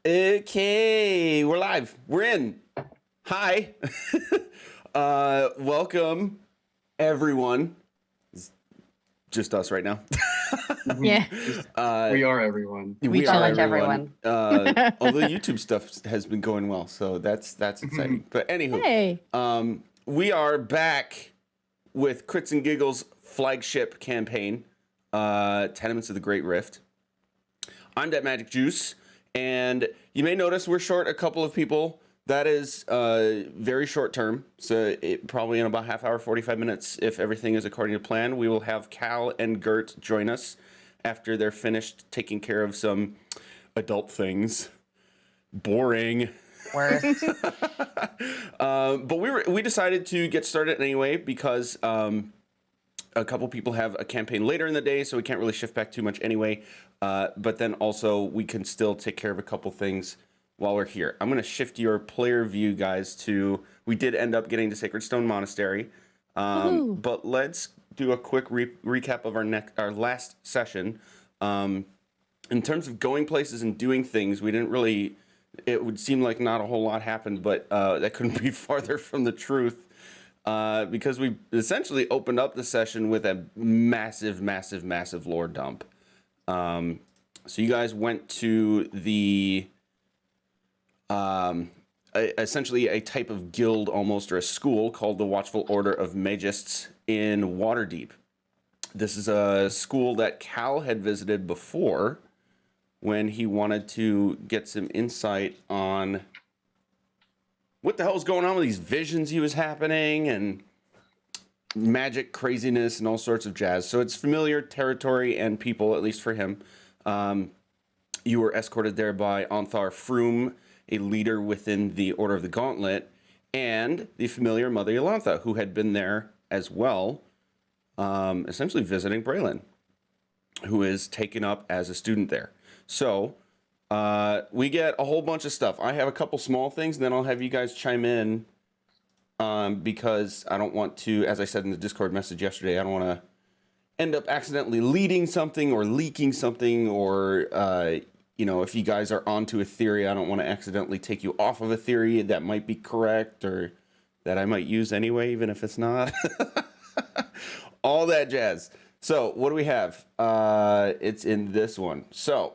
Okay, we're live. We're in. Hi. Welcome, everyone. It's just us right now. Yeah. We are everyone. We are challenge everyone. Although YouTube stuff has been going well, so that's exciting. But anywho, Hey. we are back with Crits and Giggles flagship campaign, Tenements of the Great Rift. I'm that Magic Juice, and you may notice we're short a couple of people. That is very short term, so probably in about half hour, 45 minutes, if everything is according to plan, we will have Cal and Gert join us after they're finished taking care of some adult things. Boring. But we decided to get started anyway because a couple people have a campaign later in the day, so we can't really shift back too much anyway. But then also we can still take care of a couple things while we're here. I'm going to shift your player view, guys, to... We did end up getting to Sacred Stone Monastery. But let's do a quick recap of our last session. In terms of going places and doing things, we didn't really... It would seem like not a whole lot happened, but that couldn't be farther from the truth. Because we essentially opened up the session with a massive lore dump. So you guys went to the... essentially a type of guild almost, or a school called the Watchful Order of Megists in Waterdeep. This is a school that Cal had visited before when he wanted to get some insight on what the hell was going on with these visions he was happening and magic craziness and all sorts of jazz. So it's familiar territory and people, at least for him. You were escorted there by Onthar Froome, a leader within the Order of the Gauntlet, and the familiar Mother Yolantha, who had been there as well, essentially visiting Braylon, who is taken up as a student there. So we get a whole bunch of stuff. I have a couple small things, and then I'll have you guys chime in because I don't want to, as I said in the Discord message yesterday, I don't want to end up accidentally leading something or leaking something, or if you guys are onto a theory, I don't want to accidentally take you off of a theory that might be correct or that I might use anyway, even if it's not. All that jazz. So what do we have? It's in this one. So,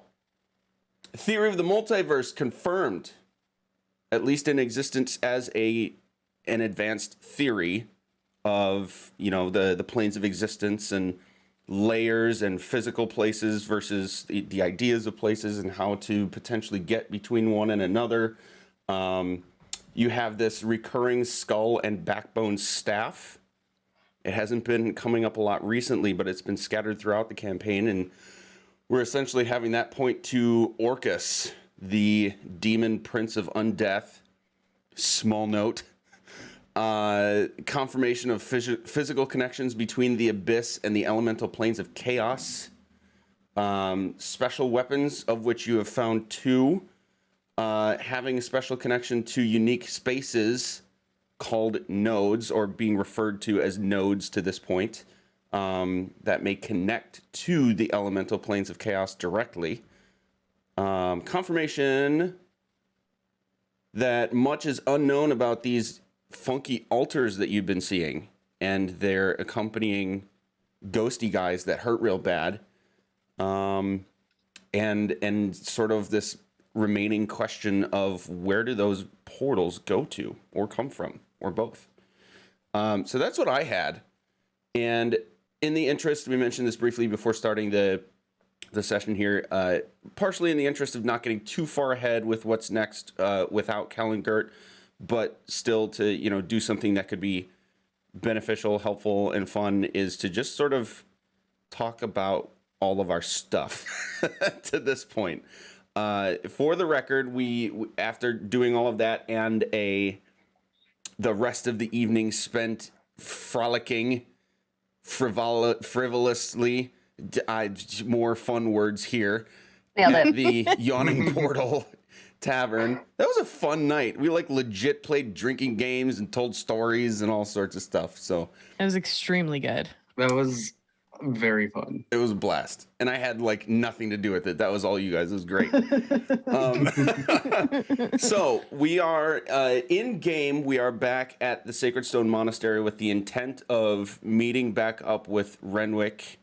theory of the multiverse confirmed, at least in existence as an advanced theory of, the planes of existence and layers and physical places versus the ideas of places and how to potentially get between one and another. You have this recurring skull and backbone staff. It hasn't been coming up a lot recently, but it's been scattered throughout the campaign, and we're essentially having that point to Orcus, the demon prince of undeath. Small note. Confirmation of physical connections between the abyss and the elemental planes of chaos. Special weapons, of which you have found 2. Having a special connection to unique spaces called nodes, or being referred to as nodes to this point, that may connect to the elemental planes of chaos directly. Confirmation that much is unknown about these funky altars that you've been seeing and their accompanying ghosty guys that hurt real bad, and sort of this remaining question of where do those portals go to or come from, or both. So that's what I had, and in the interest, we mentioned this briefly before starting the session here, partially in the interest of not getting too far ahead with what's next without Cal and Gert, but still to, do something that could be beneficial, helpful, and fun, is to just sort of talk about all of our stuff to this point. For the record, we after doing all of that and the rest of the evening spent frolicking frivolously, more fun words here, at the Yawning Portal Tavern. That was a fun night. We legit played drinking games and told stories and all sorts of stuff. So It was extremely good. That was Very fun. It was a blast. And I had like nothing to do with it. That was all you guys. It was great. So we are in game. We are back at the Sacred Stone Monastery with the intent of meeting back up with Renwick,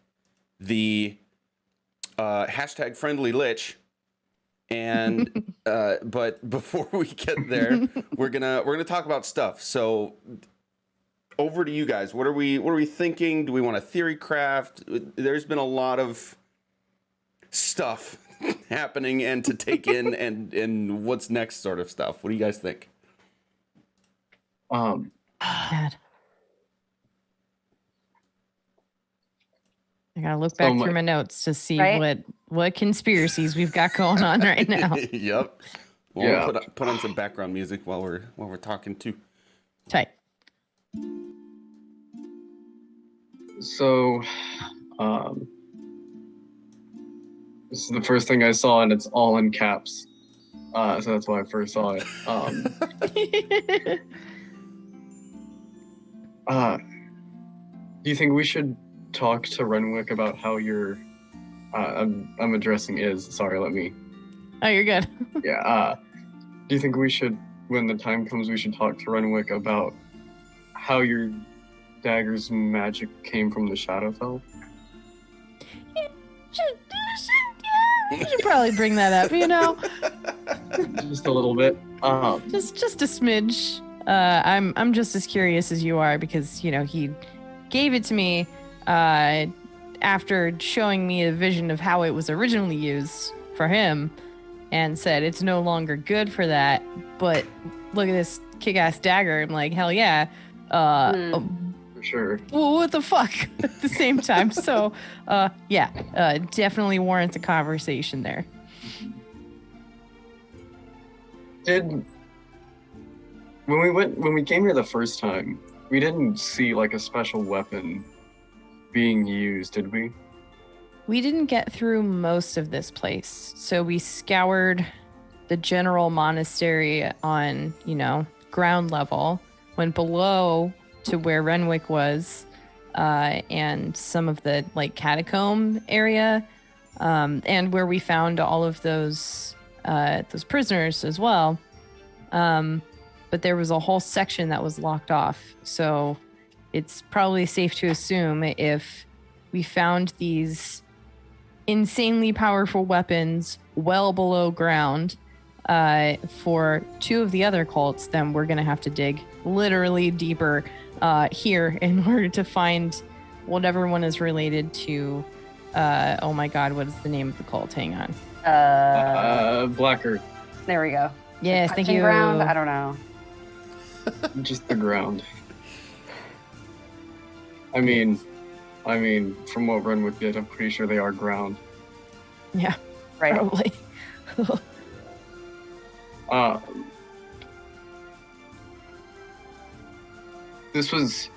the hashtag friendly lich. And but before we get there, we're gonna talk about stuff. So over to you guys. What are we thinking? Do we want a theory craft? There's been a lot of stuff happening and to take in and what's next sort of stuff. What do you guys think? God. I gotta look back through my notes to see what conspiracies we've got going on right now. Yep. Well, we'll put on some background music while we're talking too. Tight. So, this is the first thing I saw, and it's all in caps. So that's why I first saw it. Do you think we should talk to Renwick about how your I'm addressing is sorry, let me. Oh, you're good. Yeah. Do you think we should, when the time comes, we should talk to Renwick about how your dagger's magic came from the Shadowfell? You should probably bring that up, you know? Just a little bit. Just a smidge. I'm just as curious as you are because, you know, he gave it to me after showing me a vision of how it was originally used for him and said it's no longer good for that, but look at this kick-ass dagger. I'm like, hell yeah. For sure. Well, what the fuck at the same time? So, definitely warrants a conversation there. When we came here the first time, we didn't see like a special weapon being used, did we? We didn't get through most of this place. So we scoured the general monastery on, you know, ground level, went below to where Renwick was, and some of the like catacomb area, and where we found all of those prisoners as well. But there was a whole section that was locked off. So it's probably safe to assume if we found these insanely powerful weapons well below ground for two of the other cults, then we're going to have to dig literally deeper here in order to find whatever one is related to, oh my God, what is the name of the cult? Hang on. Black Earth. There we go. Yes, thank you. Ground? I don't know. Just the ground. I mean, from what Renwick did, I'm pretty sure they are ground. Yeah, right. Probably. This was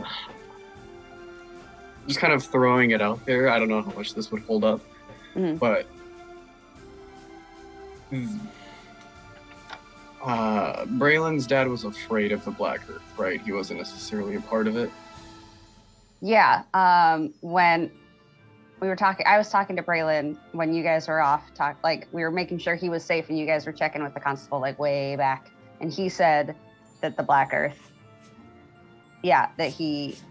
just kind of throwing it out there. I don't know how much this would hold up, but Braylon's dad was afraid of the Black Earth, right? He wasn't necessarily a part of it. Yeah. When we were talking, I was talking to Braylon when you guys were off. We were making sure he was safe, and you guys were checking with the constable like way back, and he said that the Black Earth. Yeah, that his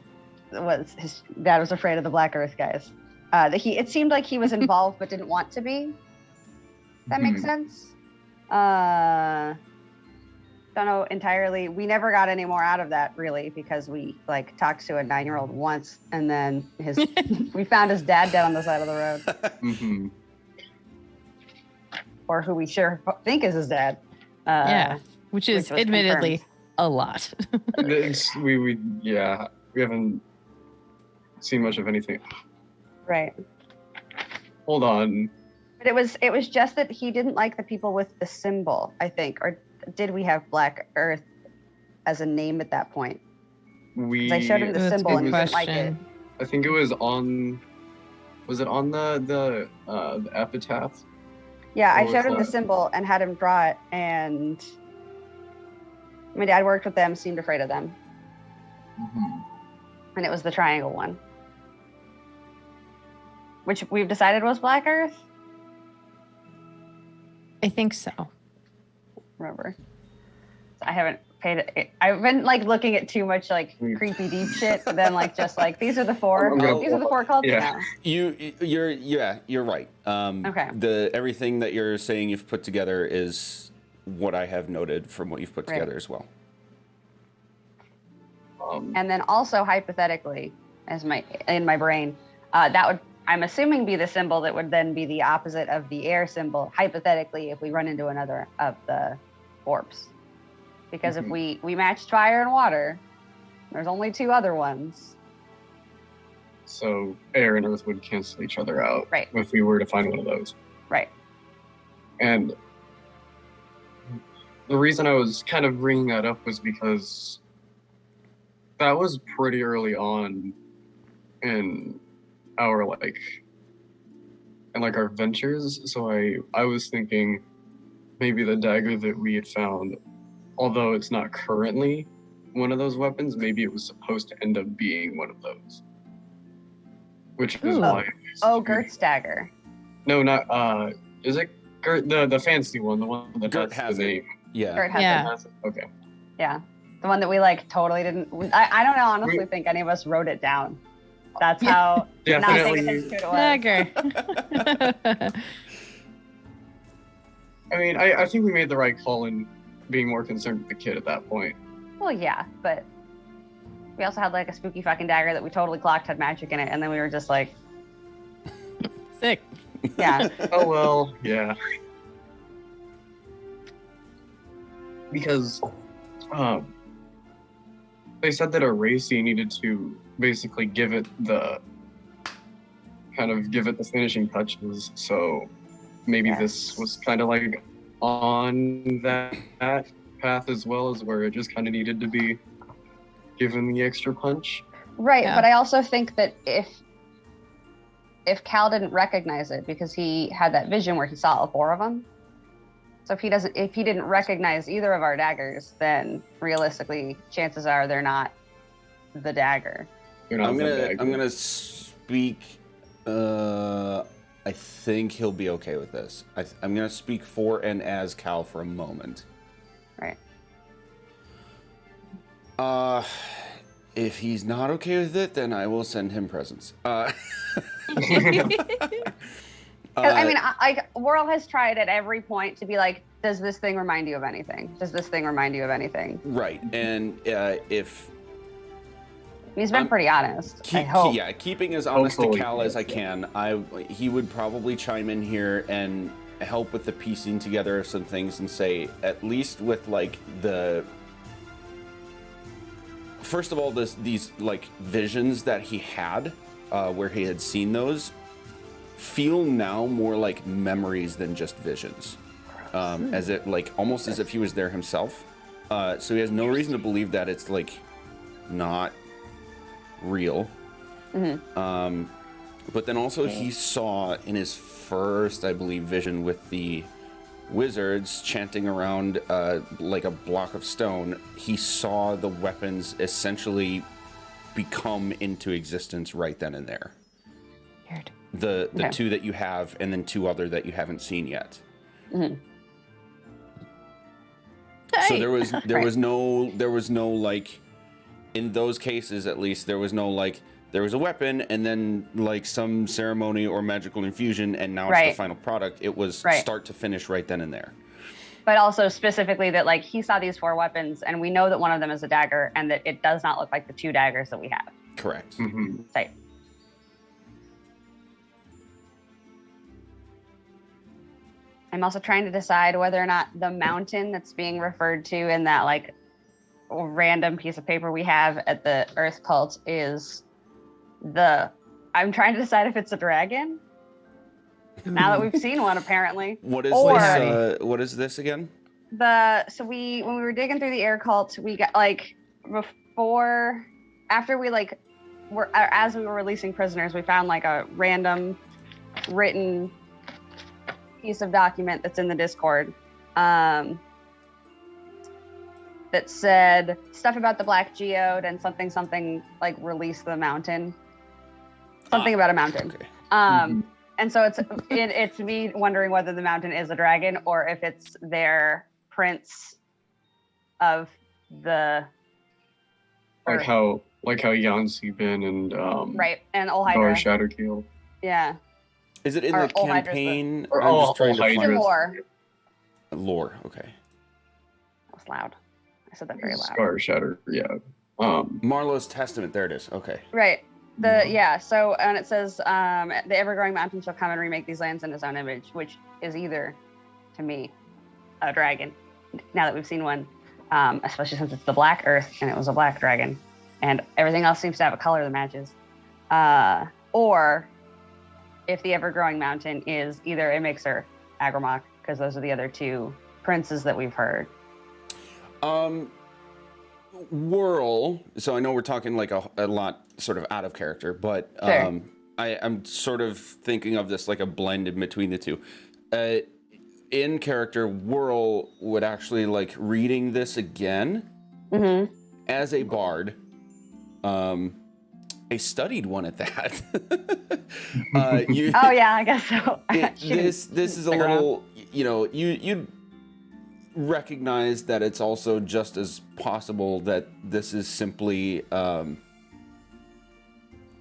dad was afraid of the Black Earth guys. It seemed like he was involved but didn't want to be. That makes sense. Don't know entirely. We never got any more out of that really because we like talked to a 9-year-old once and then we found his dad dead on the side of the road. Mm-hmm. Or who we sure think is his dad. Which is admittedly confirmed. A lot. we haven't seen much of anything. Right. Hold on. But it was just that he didn't like the people with the symbol, I think. Or did we have Black Earth as a name at that point? I showed him the symbol and he didn't like it. I think it was on. Was it on the epitaph? Yeah, I showed him the symbol and had him draw it, and my dad worked with them, seemed afraid of them. Mm-hmm. And it was the triangle one. which we've decided was Black Earth. I think so. Remember, I've been like looking at too much like creepy deep shit than like just like these are the four cults. Yeah. No. You're right. Okay. Everything that you're saying you've put together is what I have noted from what you've put together as well. And then also hypothetically, in my brain, that would, I'm assuming, be the symbol that would then be the opposite of the air symbol, hypothetically, if we run into another of the orbs. Because if we matched fire and water, there's only 2 other ones. So air and earth would cancel each other out Right. if we were to find one of those. Right. And the reason I was kind of bringing that up was because that was pretty early on in our our ventures. So I was thinking maybe the dagger that we had found, although it's not currently one of those weapons, maybe it was supposed to end up being one of those. Which is why. Gert's dagger. No, not is it Gert, the fancy one, the one that Gert has the it. name. Yeah. Gert has Yeah. It. Okay. Yeah. The one that we like totally didn't. I don't honestly think any of us wrote it down. That's how not paying attention to it was. Dagger. I mean, I think we made the right call in being more concerned with the kid at that point. Well, yeah, but we also had like a spooky fucking dagger that we totally clocked had magic in it, and then we were just like, Sick. yeah. Oh well, yeah. Because they said that Aracy needed to basically give it the finishing touches. So maybe this was kind of like on that path as well, as where it just kind of needed to be given the extra punch. Right, Yeah. but I also think that if Cal didn't recognize it because he had that vision where he saw all 4 of them. So if he didn't recognize either of our daggers, then realistically, chances are they're not the dagger. I'm gonna speak. I think he'll be okay with this. I'm gonna speak for and as Cal for a moment. Right. If he's not okay with it, then I will send him presents. I mean, Whirl has tried at every point to be like, does this thing remind you of anything? Does this thing remind you of anything? Right, and if He's been pretty honest. I hope. keeping as honest to Hopefully, Cal as I can, he would probably chime in here and help with the piecing together of some things and say, at least with like the first of all, these like visions that he had, where he had seen those, feel now more like memories than just visions, as it like almost as if he was there himself. So he has no reason to believe that it's like not real. But then also he saw in his first, I believe, vision with the wizards chanting around like a block of stone, he saw the weapons essentially become into existence right then and there. Weird. The 2 that you have, and then 2 other that you haven't seen yet. So there was no like, in those cases at least, there was no like, there was a weapon and then like some ceremony or magical infusion and now it's the final product. It was start to finish right then and there. But also specifically that like he saw these 4 weapons and we know that one of them is a dagger and that it does not look like the 2 daggers that we have. Correct. Right. I'm also trying to decide whether or not the mountain that's being referred to in that like random piece of paper we have at the Earth cult is I'm trying to decide if it's a dragon. Now that we've seen one, apparently. What is this again? When we were digging through the air cult, we got like after we like as we were releasing prisoners, we found like a random written piece of document that's in the Discord that said stuff about the Black Geode and something like release the mountain. Something about a mountain. Okay. And so it's me wondering whether the mountain is a dragon or if it's their prince of the Like how Yansi been and right, and Ol Bar Hydra. Shadowkeel. Yeah. Is it in Or the Ol Hydra's campaign? Or I'm Ol just trying to Hydra's. find Lore. lore. Okay. That was loud. I said that very loud. Scar Shatter, yeah. Marlowe's Testament. There it is. Okay. Right. So and it says the ever-growing mountain shall come and remake these lands in his own image, which is either, to me, a dragon. Now that we've seen one, especially since it's the Black Earth and it was a black dragon, and everything else seems to have a color that matches. Or if the ever-growing mountain is either a mixer, Agrimach, because those are the other two princes that we've heard. Whirl. So I know we're talking like a lot sort of out of character, but Sure. I'm sort of thinking of this like a blend in between the two. In character, Whirl would actually like reading this again as a bard. A studied one at that. Oh yeah, I guess so. This is a little, you recognize that it's also just as possible that this is simply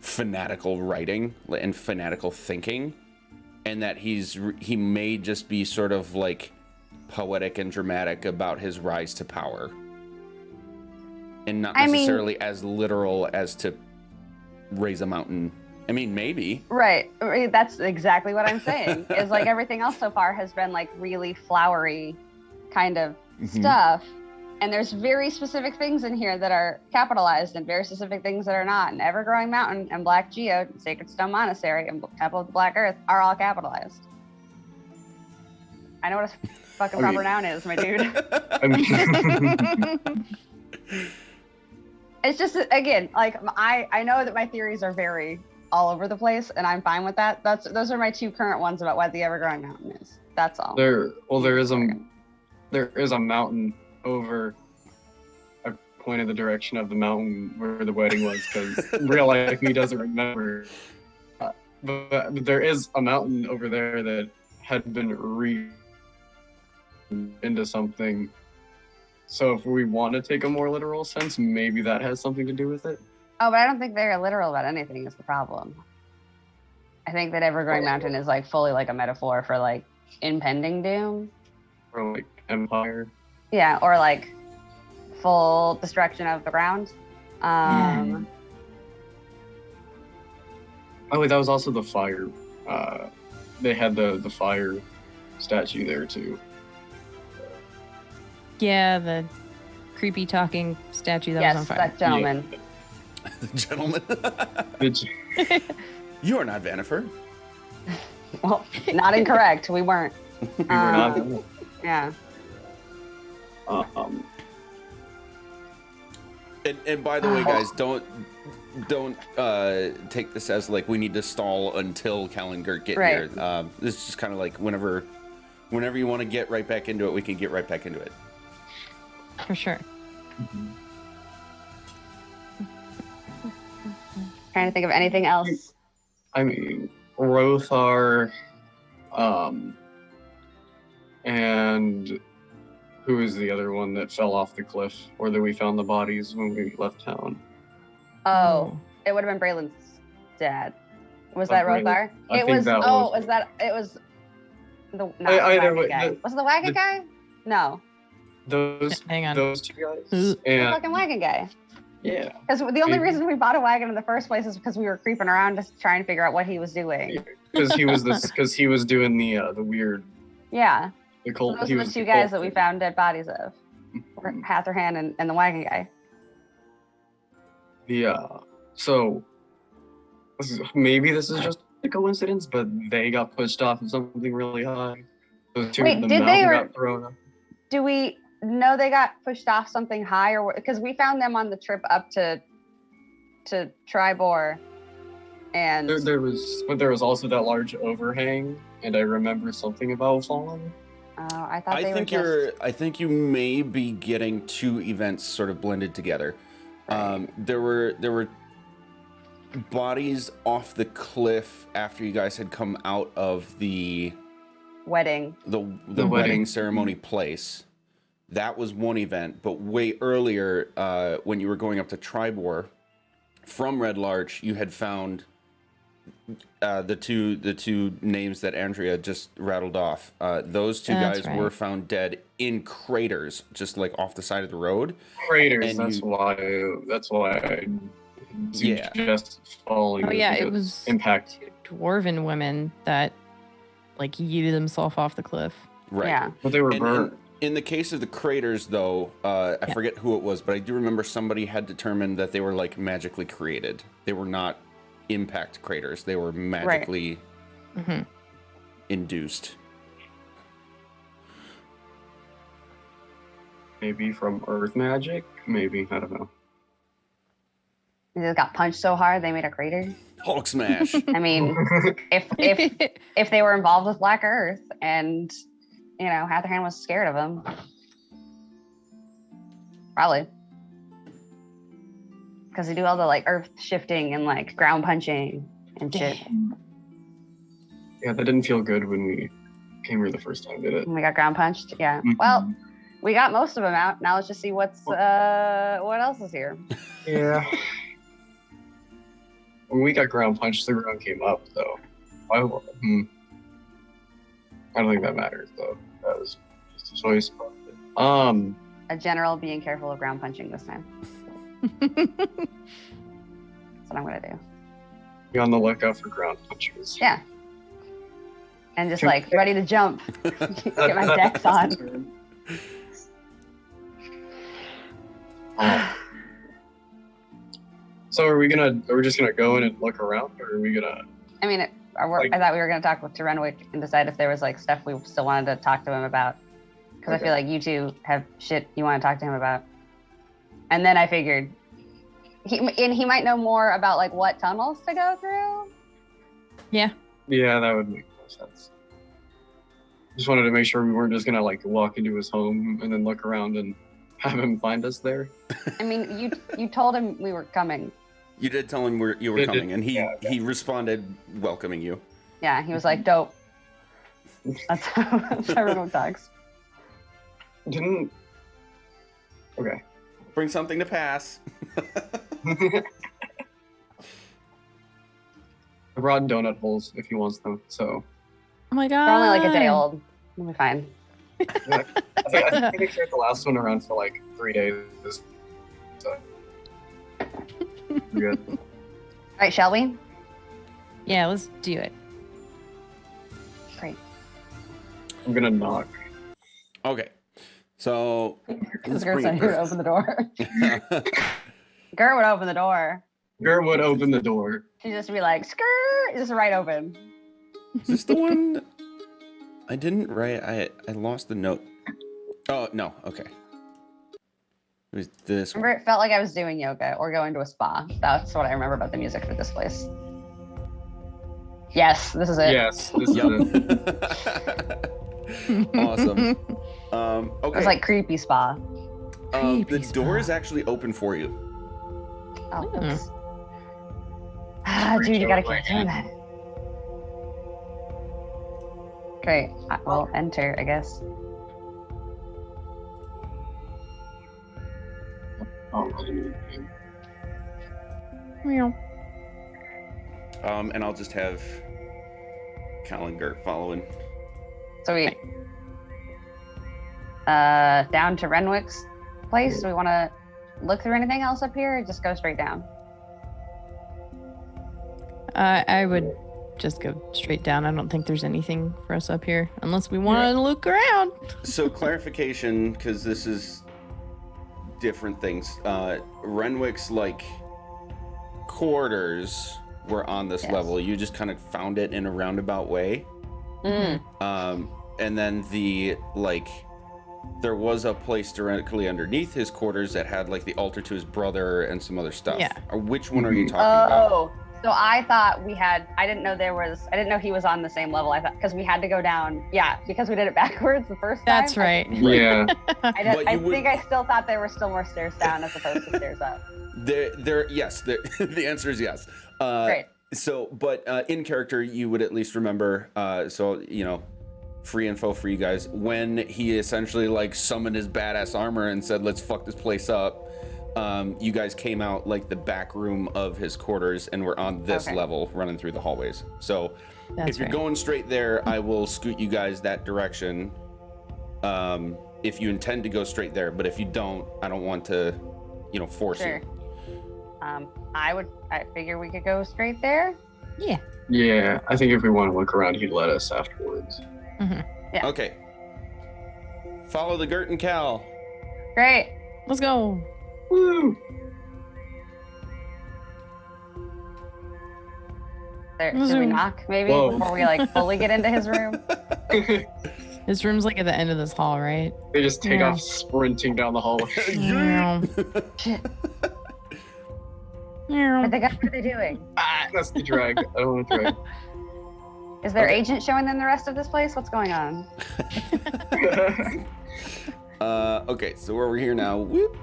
fanatical writing and fanatical thinking, and that he may just be sort of like poetic and dramatic about his rise to power, and not necessarily as literal as to raise a mountain. I mean, maybe. Right. That's exactly what I'm saying. Is like everything else so far has been like really flowery kind of stuff. And there's very specific things in here that are capitalized and very specific things that are not. And Ever-Growing Mountain and Black Geode, Sacred Stone Monastery, and Temple of the Black Earth are all capitalized. I know what a fucking proper noun is, my dude. It's just, again, like I know that my theories are very all over the place, and I'm fine with that. Those are my two current ones about what the Ever-Growing Mountain is. That's all. There is a mountain over. I pointed the direction of the mountain where the wedding was because real life me doesn't remember. But there is a mountain over there that had been into something. So if we want to take a more literal sense, maybe that has something to do with it. Oh, but I don't think they're literal about anything is the problem. I think that Ever-Growing Mountain is like fully like a metaphor for like impending doom. Or like empire. Yeah, or like full destruction of the ground. Oh, wait, that was also the fire. They had the fire statue there too. Yeah, the creepy talking statue that was on fire. Yes, that gentleman. Yeah. The gentleman. Did you- You are not Vanifer. Well, not incorrect. We weren't. we were not. Yeah. And by the way, guys, don't take this as like we need to stall until Kalengert get Right. here. This is just kind of like whenever you want to get right back into it, we can get right back into it. For sure. Trying to think of anything else. I mean, Rothar, and who is the other one that fell off the cliff, or that we found the bodies when we left town? Oh, it would have been Braylon's dad. Was Oh, that Braylon. Rothar? I It think was. that Oh, was- was that? It was the not the Either wagon way, guy. Was it the wagon guy? No, Those Hang on. those two guys. Who- the And fucking wagon guy. yeah, Because the only Maybe. reason we bought a wagon in the first place is because we were creeping around just trying to figure out what he was doing. because he was doing the weird Yeah, the cult. those he are the was two the guys cult that we thing. found dead bodies of. Were Hatherhan and the wagon guy. Yeah. So maybe this is just a coincidence, but they got pushed off of something really high. Those two, Wait, the did they mountain or- got thrown up. Do we know they got pushed off something high, or because we found them on the trip up to Tribor, and There was also that large overhang, and I remember something about falling. I thought I they think were I think you may be getting two events sort of blended together. Right. There were bodies off the cliff after you guys had come out of the Wedding. the wedding ceremony place. That was one event, but way earlier, when you were going up to Tribor from Red Larch, you had found the two names that Andrea just rattled off. Those two That's guys right. were found dead in craters, just like off the side of the road. Craters. And That's why I Yeah. suggest following. Oh yeah, it was impact. two dwarven women that like yeeted themselves off the cliff. Right. Yeah. But they were And burnt. in the case of the craters, though, I forget who it was, but I do remember somebody had determined that they were like magically created. They were not impact craters. They were magically Mm-hmm. induced. Maybe from Earth magic. Maybe, I don't know. They just got punched so hard they made a crater. Hulk smash. I mean, if they were involved with Black Earth and Hatherhand was scared of them, probably because they do all the like earth shifting and like ground punching and shit. Yeah, that didn't feel good when we came here the first time, did it? And we got ground punched. Yeah. Mhm. Well, we got most of them out. Now let's just see what else is here. Yeah. When we got ground punched, the ground came up, though. I don't think that matters, though. That was just a choice. A general being careful of ground punching this time. That's what I'm gonna do. Be on the lookout for ground punchers. Yeah. And just like ready to jump. Get my dex on. So are we just gonna go in and look around, or are we gonna? I mean, I thought we were gonna talk to Renwick and decide if there was like stuff we still wanted to talk to him about. Because I feel like you two have shit you want to talk to him about. And then I figured he might know more about like what tunnels to go through. Yeah. Yeah, that would make more sense. Just wanted to make sure we weren't just gonna like walk into his home and then look around and have him find us there. I mean, you told him we were coming. You did tell him you were Did- coming, and yeah. he responded welcoming you. Yeah, he was like, dope. That's how everyone talks. Didn't. Okay. Bring something to pass. I brought donut holes if he wants them. So Oh my god. They're only like a day old. We'll be fine. I think I carried the last one around for like 3 days. So we're good. All right, shall we? Yeah, let's do it. Great. I'm gonna knock. Okay. So Because Gert said he would open the door. Gert would open the door. Gert would open the door. She'd just be like, skirt, just right open. Is this the one I didn't write? I lost the note. Oh no, okay. It was this one. Remember, it felt like I was doing yoga or going to a spa. That's what I remember about the music for this place. Yes, this is it. Yes. This is it. Yep. Awesome. Okay. It was like creepy spa. the creepy door spot. is actually open for you. Oh, Hmm. oops. Ah, dude, you gotta keep doing that. Great. Well, enter, I guess. Oh, Meow. And I'll just have Cal and Gert following. So we down to Renwick's place. Do we want to look through anything else up here, or just go straight down? I would just go straight down. I don't think there's anything for us up here unless we want to look around. So clarification, because this is different things. Renwick's like quarters were on this Yes. level. You just kind of found it in a roundabout way. And then there was a place directly underneath his quarters that had like the altar to his brother and some other stuff. Yeah. Or which one are you talking about? Oh, So I thought I didn't know he was on the same level. I thought, because we had to go down. Yeah, because we did it backwards the first time. That's right. Yeah. I think I still thought there were still more stairs down as opposed to stairs up. Yes, the answer is yes. Great. So, but in character, you would at least remember, so, you know, free info for you guys, when he essentially like summoned his badass armor and said, let's fuck this place up. You guys came out like the back room of his quarters and were on this level running through the hallways. So if you're going straight there, I will scoot you guys that direction. If you intend to go straight there, but if you don't, I don't want to, you know, force you. I figure we could go straight there. Yeah. Yeah, I think if we want to look around, he'd let us afterwards. Mm-hmm. Yeah. Okay. Follow the Gert and Cal. Great. Let's go. Woo! Should we knock maybe before we like fully get into his room? His room's like at the end of this hall, right? They just take off sprinting down the hallway. Meow. Shit. Meow. What are they doing? That's the drag. I don't want to drag. Is their agent showing them the rest of this place? What's going on? Okay, so we're over here now. Whoop.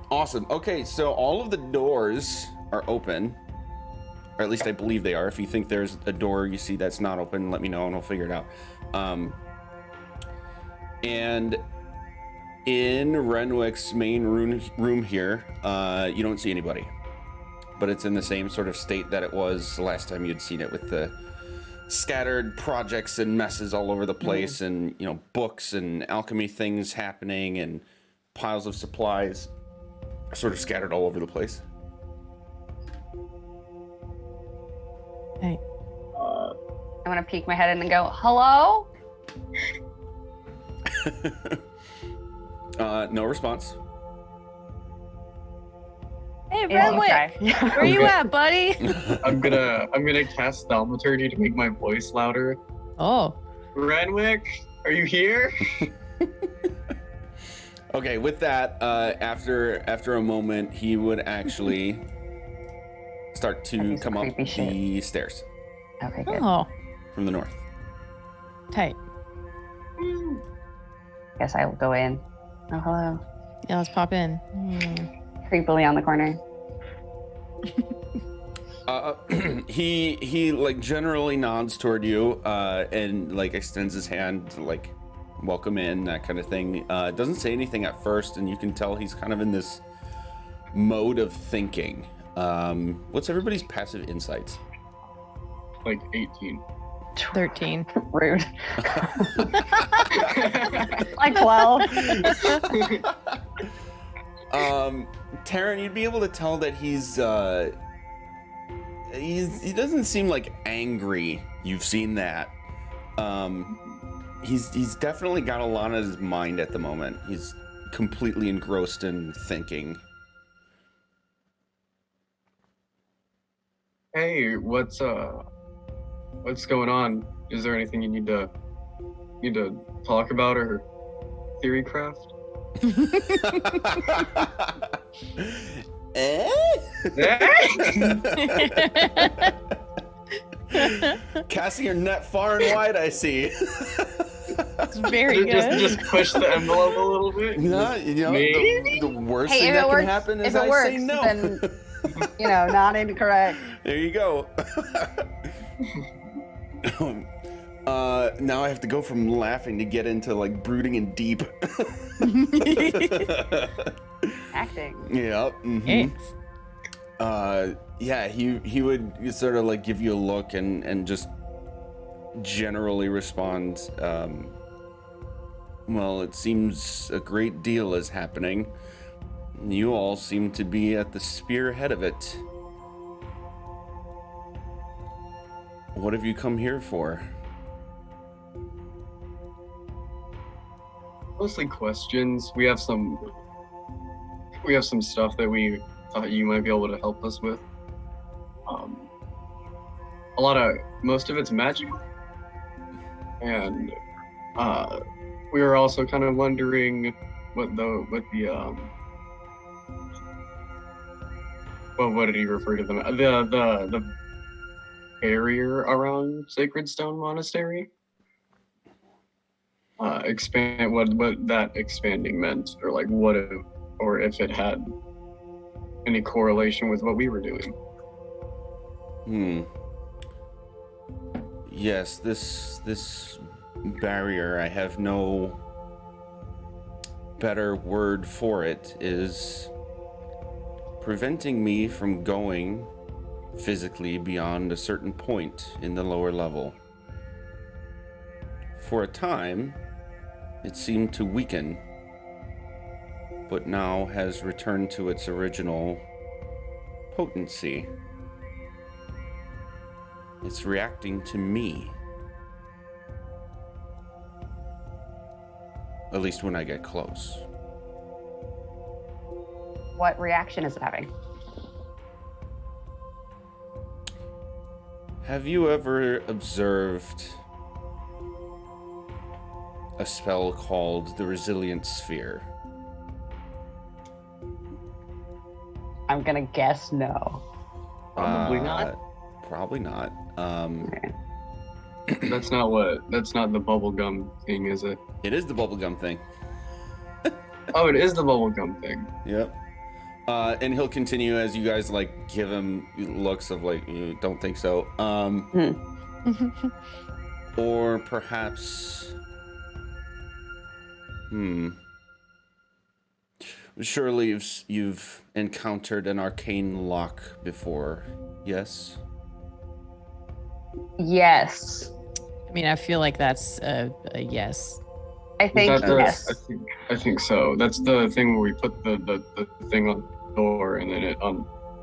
Awesome. Okay, so all of the doors are open, or at least I believe they are. If you think there's a door you see that's not open, let me know and we'll figure it out. And in Renwick's main room here, you don't see anybody, but it's in the same sort of state that it was the last time you'd seen it, with the scattered projects and messes all over the place, and, you know, books and alchemy things happening, and piles of supplies sort of scattered all over the place. Hey. I want to peek my head in and go, hello? No response. Hey, Yeah, Renwick. Where you at, buddy? I'm gonna cast Thaumaturgy to make my voice louder. Oh. Renwick, are you here? Okay, with that, after a moment, he would actually start to come up the stairs Okay, good. Oh. from the north. Tight. Guess I will go in. Oh, hello. Yeah, let's pop in. Creepily on the corner. He like generally nods toward you and like extends his hand to like welcome in, that kind of thing. Doesn't say anything at first, and you can tell he's kind of in this mode of thinking. What's everybody's passive insights? Like 18. 13. Rude. Like 12. Taryn, you'd be able to tell that he doesn't seem like angry. You've seen that. He's definitely got a lot on his mind at the moment. He's completely engrossed in thinking. Hey, what's going on? Is there anything you need to talk about or theory craft? Casting your net far and wide, I see. It's very good. Just push the envelope a little bit. No, you know, the worst thing that can happen is I say no. Then, you know, not incorrect. There you go. Now I have to go from laughing to get into like brooding and deep. Acting. Yeah. Mm-hmm. Yeah, he would sort of like give you a look and just generally respond, well, it seems a great deal is happening. You all seem to be at the spearhead of it. What have you come here for? Mostly questions. We have some stuff that we thought you might be able to help us with. Most of it's magical, and we were also kind of wondering what the Well, what did he refer to them? The barrier around Sacred Stone Monastery. Expand what that expanding meant, or like what if, or if it had any correlation with what we were doing. Yes, this barrier, I have no better word for it, is preventing me from going physically beyond a certain point in the lower level. For a time, it seemed to weaken, but now has returned to its original potency. It's reacting to me. At least when I get close. What reaction is it having? Have you ever observed a spell called the Resilient Sphere? I'm gonna guess no. Probably not. Probably not. Okay. That's not the bubblegum thing, is it? It is the bubblegum thing. Oh, it is the bubblegum thing. Yep. And he'll continue as you guys like give him looks of like, don't think so. Or perhaps, surely you've encountered an arcane lock before, yes? Yes. I mean, I feel like that's a yes. I think yes. I think so. That's the thing where we put the thing on the door and then it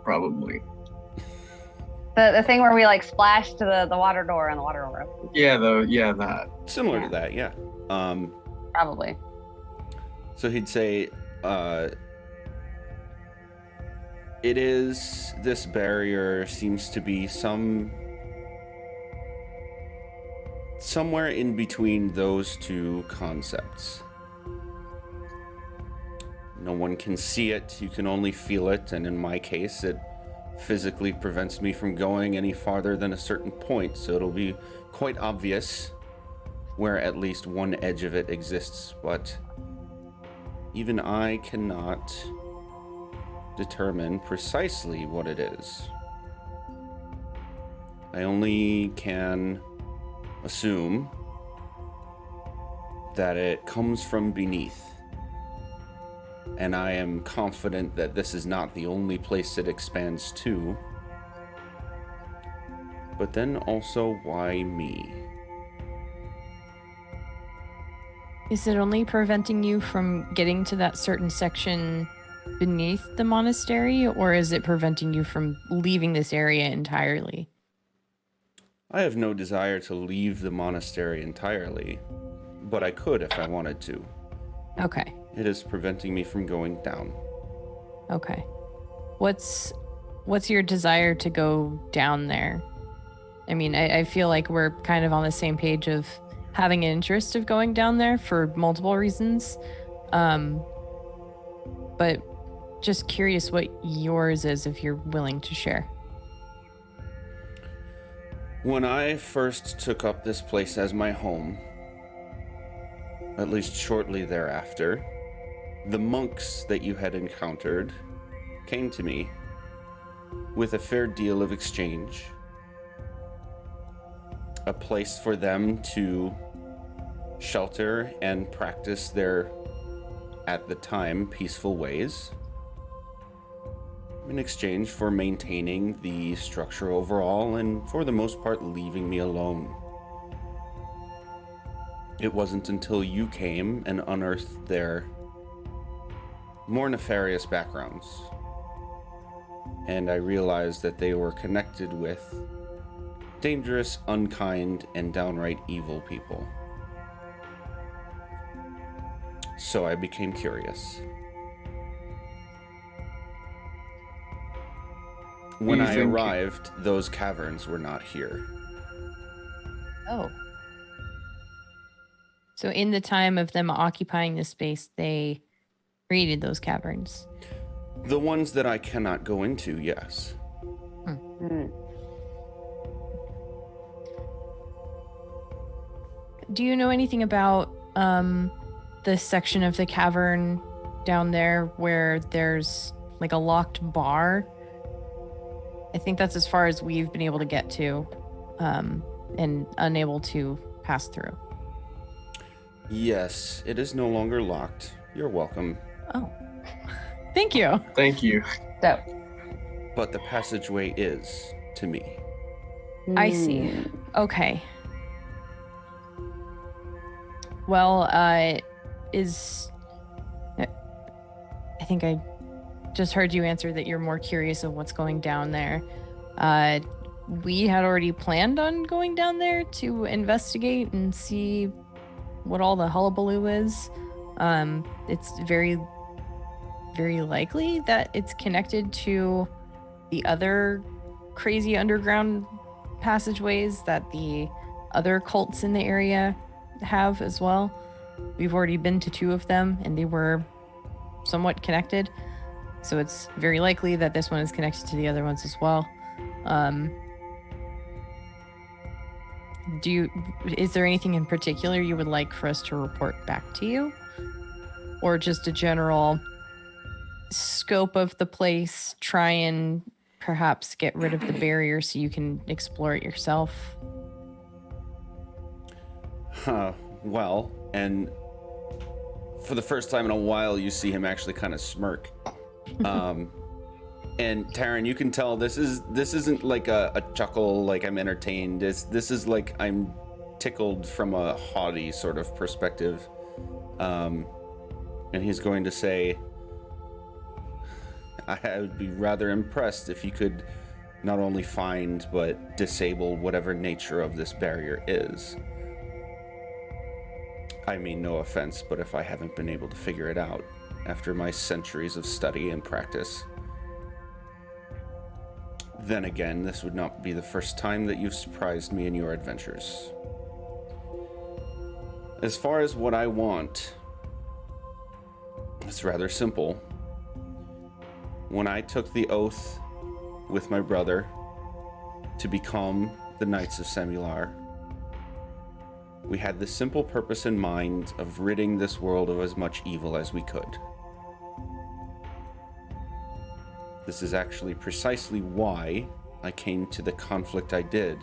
probably. The thing where we like splash to the water door and the water door opens. Yeah, that. Similar to that, yeah. Probably. So he'd say, it is, this barrier seems to be somewhere in between those two concepts. No one can see it, you can only feel it, and in my case, it physically prevents me from going any farther than a certain point, so it'll be quite obvious where at least one edge of it exists, but even I cannot determine precisely what it is. I only can assume that it comes from beneath. And I am confident that this is not the only place it expands to. But then also, why me? Is it only preventing you from getting to that certain section beneath the monastery, or is it preventing you from leaving this area entirely? I have no desire to leave the monastery entirely, but I could if I wanted to. Okay. It is preventing me from going down. Okay. What's your desire to go down there? I mean, I feel like we're kind of on the same page of having an interest of going down there for multiple reasons. But just curious what yours is if you're willing to share. When I first took up this place as my home, at least shortly thereafter, the monks that you had encountered came to me with a fair deal of exchange, a place for them to shelter and practice their, at the time, peaceful ways, in exchange for maintaining the structure overall and, for the most part, leaving me alone. It wasn't until you came and unearthed their more nefarious backgrounds, and I realized that they were connected with dangerous, unkind, and downright evil people. So I became curious. When I arrived, those caverns were not here. Oh. So in the time of them occupying this space, they created those caverns. The ones that I cannot go into, yes. Hmm. Do you know anything about the section of the cavern down there where there's like a locked bar? I think that's as far as we've been able to get to, and unable to pass through. Yes, it is no longer locked. You're welcome. Oh, thank you. Thank you. So, But the passageway is to me. I see. Okay. Well, I think I just heard you answer that you're more curious of what's going down there. We had already planned on going down there to investigate and see what all the hullabaloo is. It's very, very likely that it's connected to the other crazy underground passageways that the other cults in the area have as well. We've already been to 2 of them and they were somewhat connected. So it's very likely that this one is connected to the other ones as well. Is there anything in particular you would like for us to report back to you? Or just a general scope of the place, try and perhaps get rid of the barrier so you can explore it yourself? Well, and for the first time in a while, you see him actually kind of smirk. And Taryn, you can tell this isn't like a chuckle, like I'm entertained. This is like I'm tickled from a haughty sort of perspective. And he's going to say, I would be rather impressed if you could not only find but disable whatever nature of this barrier is. I mean, no offense, but if I haven't been able to figure it out after my centuries of study and practice, then again, this would not be the first time that you've surprised me in your adventures. As far as what I want, it's rather simple. When I took the oath with my brother to become the Knights of Samular, we had the simple purpose in mind of ridding this world of as much evil as we could. This is actually precisely why I came to the conflict I did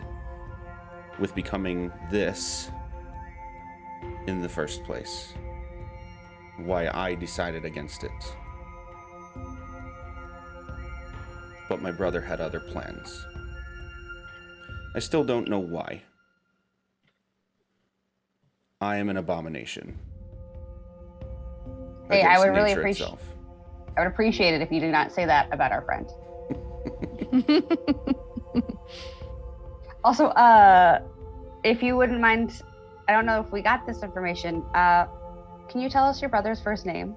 with becoming this in the first place. Why I decided against it. But my brother had other plans. I still don't know why. I am an abomination. Hey, I against would really nature appreciate. itself. I would appreciate it if you did not say that about our friend. Also, if you wouldn't mind, I don't know if we got this information. Can you tell us your brother's first name?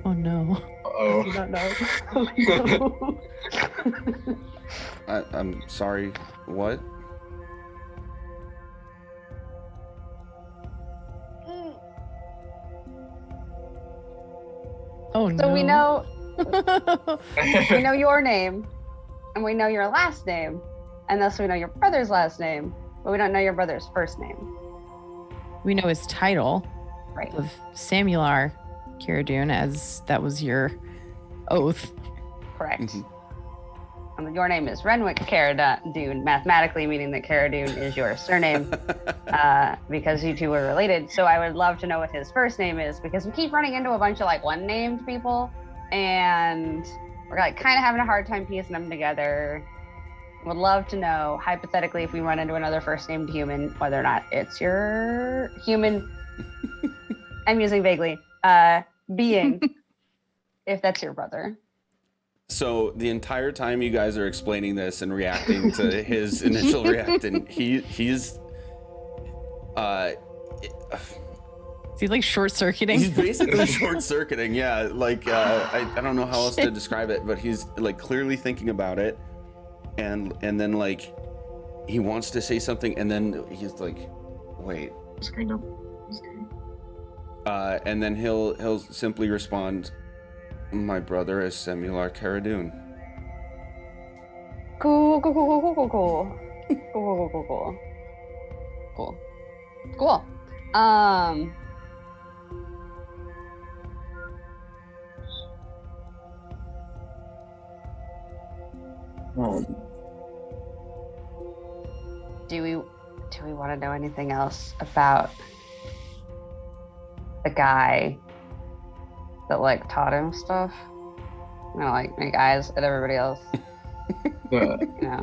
Oh no. Uh-oh. I do not know. I'm sorry, what? Oh no. So we know your name, and we know your last name, and thus we know your brother's last name, but we don't know your brother's first name. We know his title Right. of Samular Caradune, as that was your oath. Correct. Mhm. Your name is Renwick Caradune, mathematically meaning that Caradune is your surname, because you two were related. So I would love to know what his first name is, because we keep running into a bunch of like one-named people, and we're like kind of having a hard time piecing them together. Would love to know, hypothetically, if we run into another first-named human, whether or not it's your human. I'm using vaguely. Being, if that's your brother. So the entire time you guys are explaining this and reacting to his initial reaction, he's Is he like short circuiting? He's basically short-circuiting, yeah. Like, I don't know how else to describe it, but he's like clearly thinking about it, and then like he wants to say something, and then he's like, wait. And then he'll simply respond, "My brother is Semular Caradun." Cool. Do we want to know anything else about the guy that like taught him stuff? You know, like make eyes at everybody else. Yeah.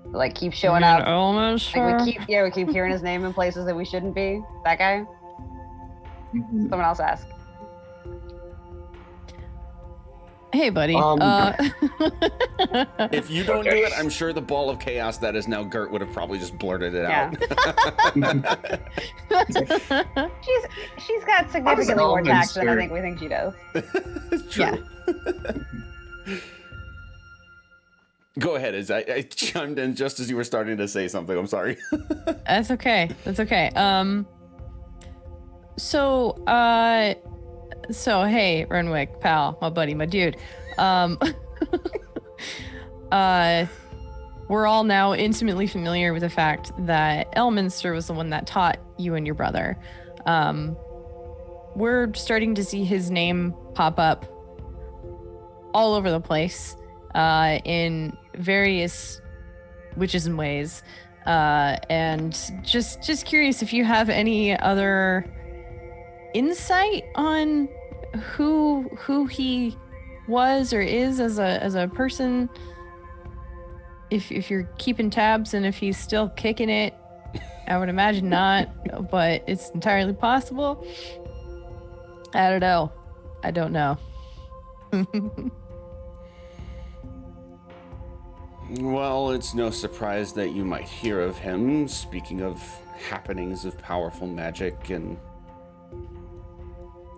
Like keep showing up. Almost. Like we keep hearing his name in places that we shouldn't be. That guy. Mhm. Someone else ask. Hey, buddy. If you don't Okay. do it, I'm sure the ball of chaos that is now Gert would have probably just blurted it Yeah. out. She's got significantly more tact than I Elminster. think we think she does. True. Go ahead, as I chimed in just as you were starting to say something. I'm sorry. That's okay. So hey, Renwick, pal, my buddy, my dude. We're all now intimately familiar with the fact that Elminster was the one that taught you and your brother. We're starting to see his name pop up all over the place in various witches and ways. And just curious if you have any other insight on who he was or is as a person, if you're keeping tabs and if he's still kicking it. I would imagine not, but it's entirely possible. I don't know. Well, it's no surprise that you might hear of him. Speaking of happenings of powerful magic and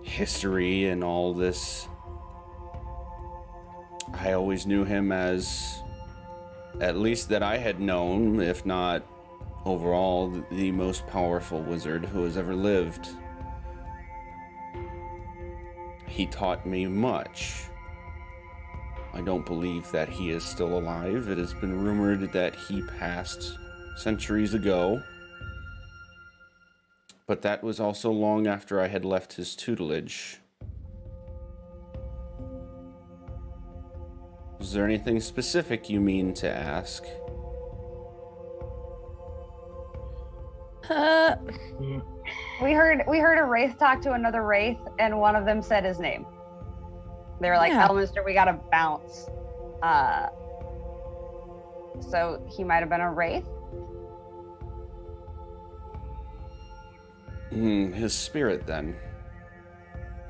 history and all this, I always knew him as, at least that I had known, if not overall, the most powerful wizard who has ever lived. He taught me much. I don't believe that he is still alive. It has been rumored that he passed centuries ago. But that was also long after I had left his tutelage. Is there anything specific you mean to ask? We heard a wraith talk to another wraith, and one of them said his name. They were like, Yeah. Elminster, we gotta bounce. So he might have been a wraith. His spirit, then.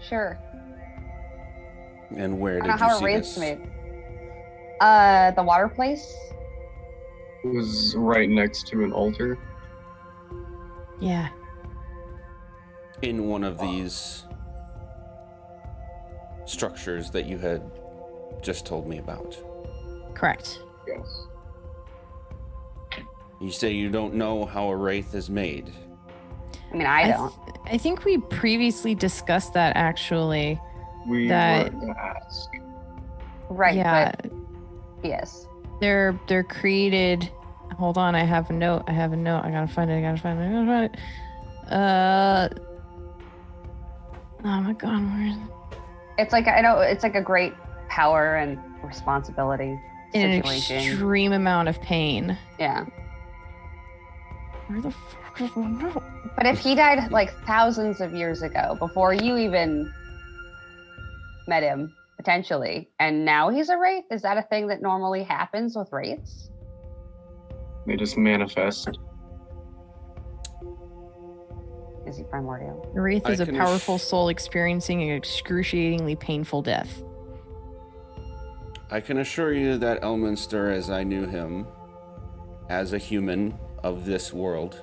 Sure. And where I did don't know you how a see wraith's this? made. The water place. It was right next to an altar. Yeah. In one of these structures that you had just told me about. Correct. Yes. You say you don't know how a wraith is made. I mean, I don't. I think we previously discussed that actually. We That- were to ask. Right, Yeah. but yes. They're created. Hold on, I have a note. I gotta find it. Oh my god, where is it? It's like, I know, it's like a great power and responsibility In an situation. extreme amount of pain. Yeah. Where the fuck is my note? But if he died like thousands of years ago, before you even met him, potentially, and now he's a wraith, is that a thing that normally happens with wraiths? They just manifest. Is he primordial? The Wraith is I a can powerful soul experiencing an excruciatingly painful death. I can assure you that Elminster, as I knew him, as a human of this world,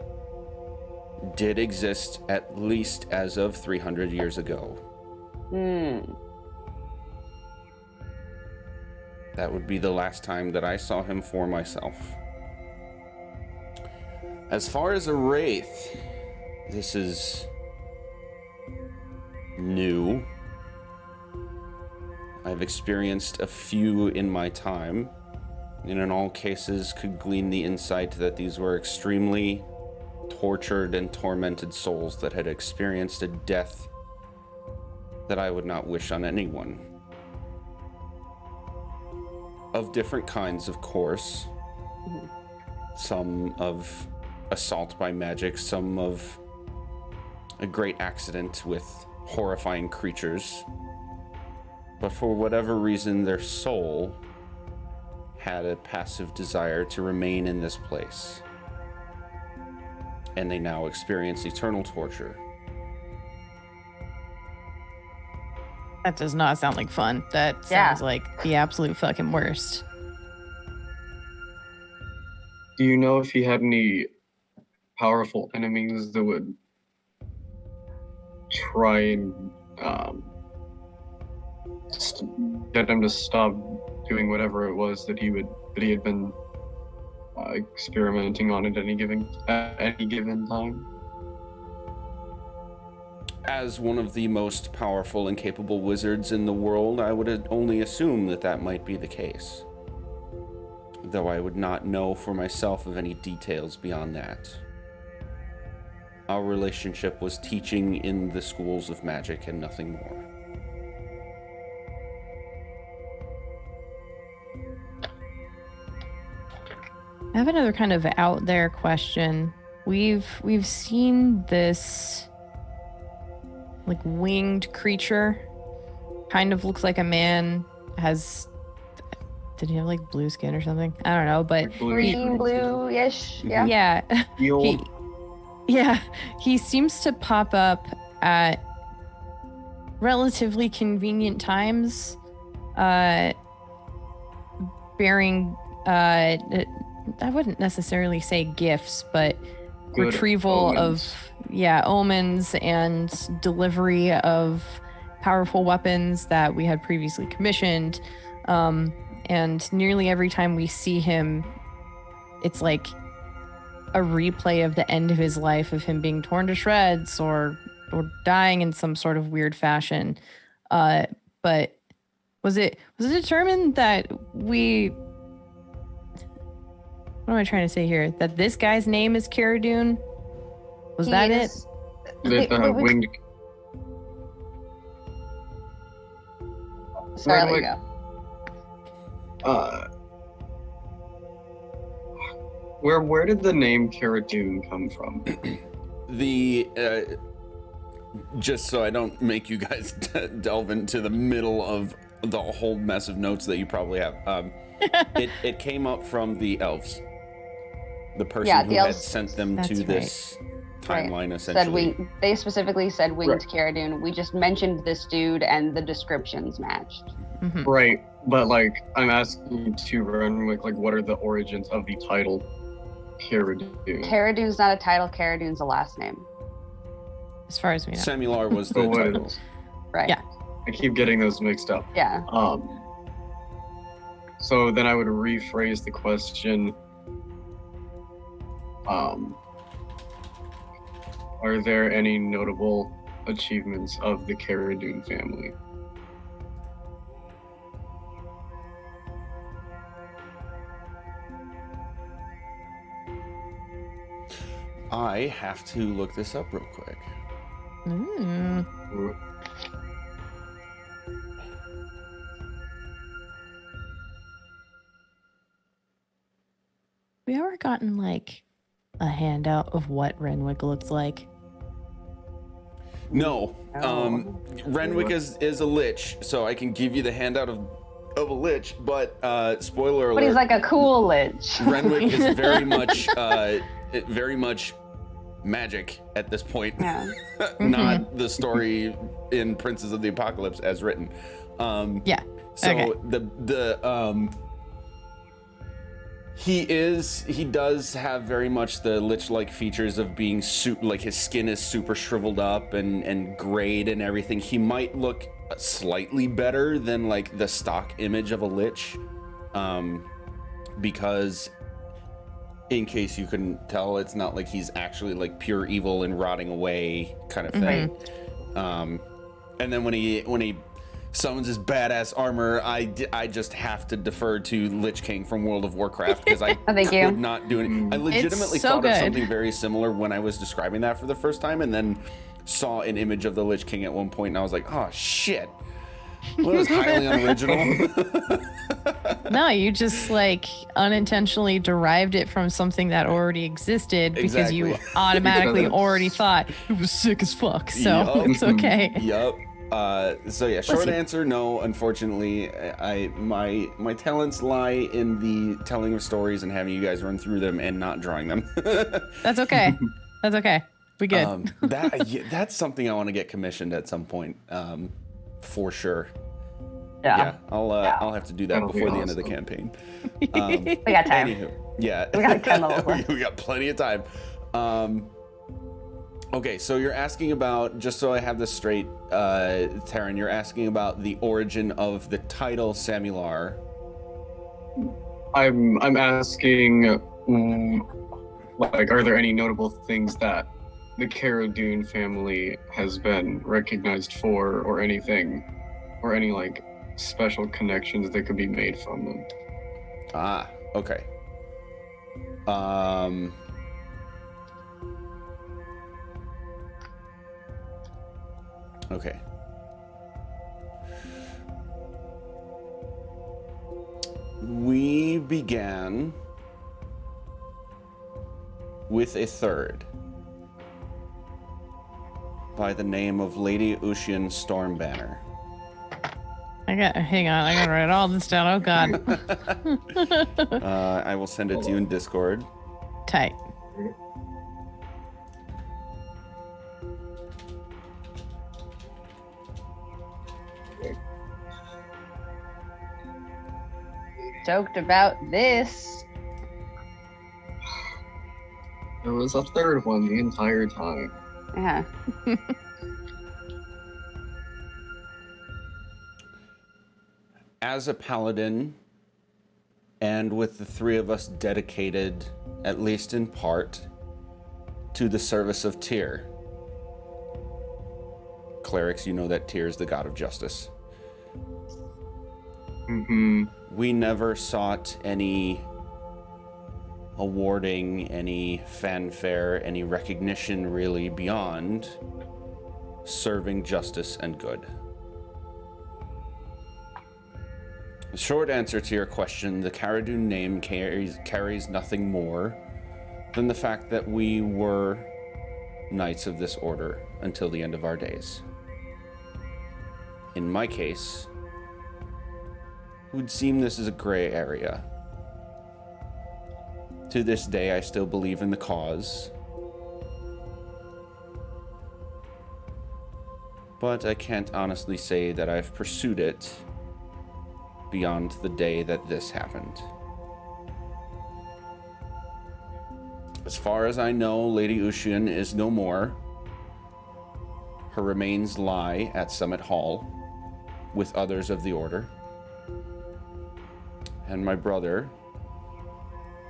did exist at least as of 300 years ago. That would be the last time that I saw him for myself. As far as a wraith, this is new. I've experienced a few in my time, and in all cases could glean the insight that these were extremely tortured and tormented souls that had experienced a death that I would not wish on anyone. Of different kinds, of course. Some of assault by magic, some of a great accident with horrifying creatures. But for whatever reason, their soul had a passive desire to remain in this place. And they now experience eternal torture. That does not sound like fun. That sounds like the absolute fucking worst. Do you know if he had any powerful enemies that would try and get him to stop doing whatever it was that he had been experimenting on at any given time? As one of the most powerful and capable wizards in the world, I would only assume that that might be the case. Though I would not know for myself of any details beyond that. Our relationship was teaching in the schools of magic and nothing more. I have another kind of out there question. We've seen this like winged creature, kind of looks like a man, did he have like blue skin or something? I don't know, but Green, blue-ish, yeah. Yeah. He seems to pop up at relatively convenient times, bearing I wouldn't necessarily say gifts, but Good retrieval omens. of omens and delivery of powerful weapons that we had previously commissioned. And nearly every time we see him, it's like a replay of the end of his life, of him being torn to shreds or dying in some sort of weird fashion. But was it determined that what am I trying to say here? That this guy's name is Caradune? Was that it? Winged. Sorry, let you go. Where did the name Caradune come from? Just so I don't make you guys delve into the middle of the whole mess of notes that you probably have. It came up from the elves. The person who had sent them to this timeline, essentially. They specifically said winged Caradune. We just mentioned this dude and the descriptions matched. Mm-hmm. Right, but like I'm asking to Renwick, like what are the origins of the title Caradune? Caradune's not a title, Caradune's a last name. As far as we know. Semular was the title. Right. Yeah. I keep getting those mixed up. Yeah. So then I would rephrase the question. Are there any notable achievements of the Caradune family? I have to look this up real quick. We ever gotten like a handout of what Renwick looks like? No. Renwick is a lich, so I can give you the handout of a lich, but spoiler alert. But he's like a cool lich. Renwick is very much magic at this point. Yeah. Not the story in Princes of the Apocalypse as written. Yeah. So Okay. He does have very much the lich-like features of being like his skin is super shriveled up and grayed and everything. He might look slightly better than like the stock image of a lich, because in case you couldn't tell, it's not like he's actually like pure evil and rotting away kind of thing. And then when he summons his badass armor, I just have to defer to Lich King from World of Warcraft because I could not do it. I legitimately thought of something very similar when I was describing that for the first time, and then saw an image of the Lich King at one point, and I was like, oh shit. Well, that was highly unoriginal. No, you just like unintentionally derived it from something that already existed because you automatically already thought it was sick as fuck. So it's okay. Yep. So yeah, short answer, no. Unfortunately, my talents lie in the telling of stories and having you guys run through them and not drawing them. That's okay. That's okay. We good. That's something I want to get commissioned at some point, for sure. Yeah. I'll have to do that before the end of the campaign. We got time. Anywho, yeah. We got like 10 levels left. We got plenty of time. Okay, so you're asking about, just so I have this straight, Taryn, you're asking about the origin of the title Samular. I'm asking, like, are there any notable things that the Cara Dune family has been recognized for, or anything, or any like special connections that could be made from them? Ah, okay. Okay. We began with a third by the name of Lady Ushian Stormbanner. Hang on, I gotta write all this down. Oh god. I will send it to you in Discord. Tight. Joked about this. There was a third one the entire time. Yeah. As a paladin, and with the three of us dedicated, at least in part, to the service of Tyr. Clerics, you know that Tyr is the god of justice. Mm-hmm. We never sought any awarding, any fanfare, any recognition really beyond serving justice and good. The short answer to your question, the Cara Dune name carries nothing more than the fact that we were knights of this order until the end of our days. In my case, it would seem this is a gray area. To this day, I still believe in the cause. But I can't honestly say that I've pursued it beyond the day that this happened. As far as I know, Lady Ushian is no more. Her remains lie at Summit Hall with others of the Order. And my brother,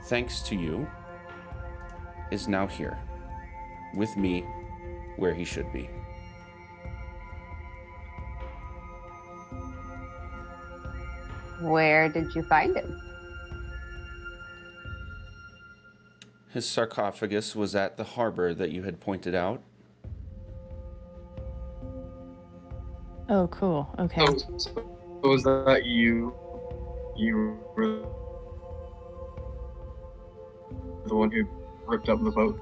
thanks to you, is now here, with me, where he should be. Where did you find him? His sarcophagus was at the harbor that you had pointed out. Oh, cool. Okay. So was that you? You were the one who ripped up the boat?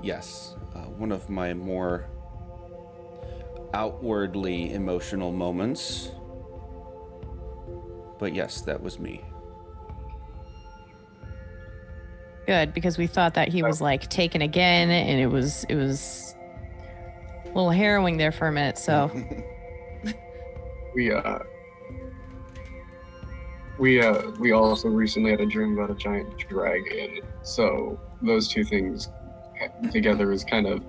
Yes. One of my more outwardly emotional moments. But yes, that was me. Good, because we thought that he was like taken again, and it was a little harrowing there for a minute. So we also recently had a dream about a giant dragon. So those two things together is kind of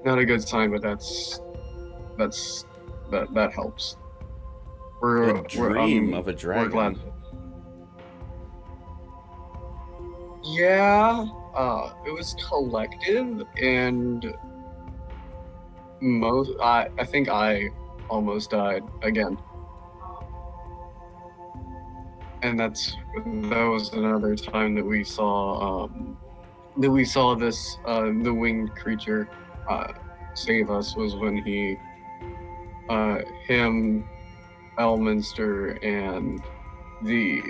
not a good sign, but that helps. A dream of a We're dragon. glad. Yeah, it was collective, and I think I almost died again, and that was another time that we saw this the winged creature save us, was when him, Elminster, and the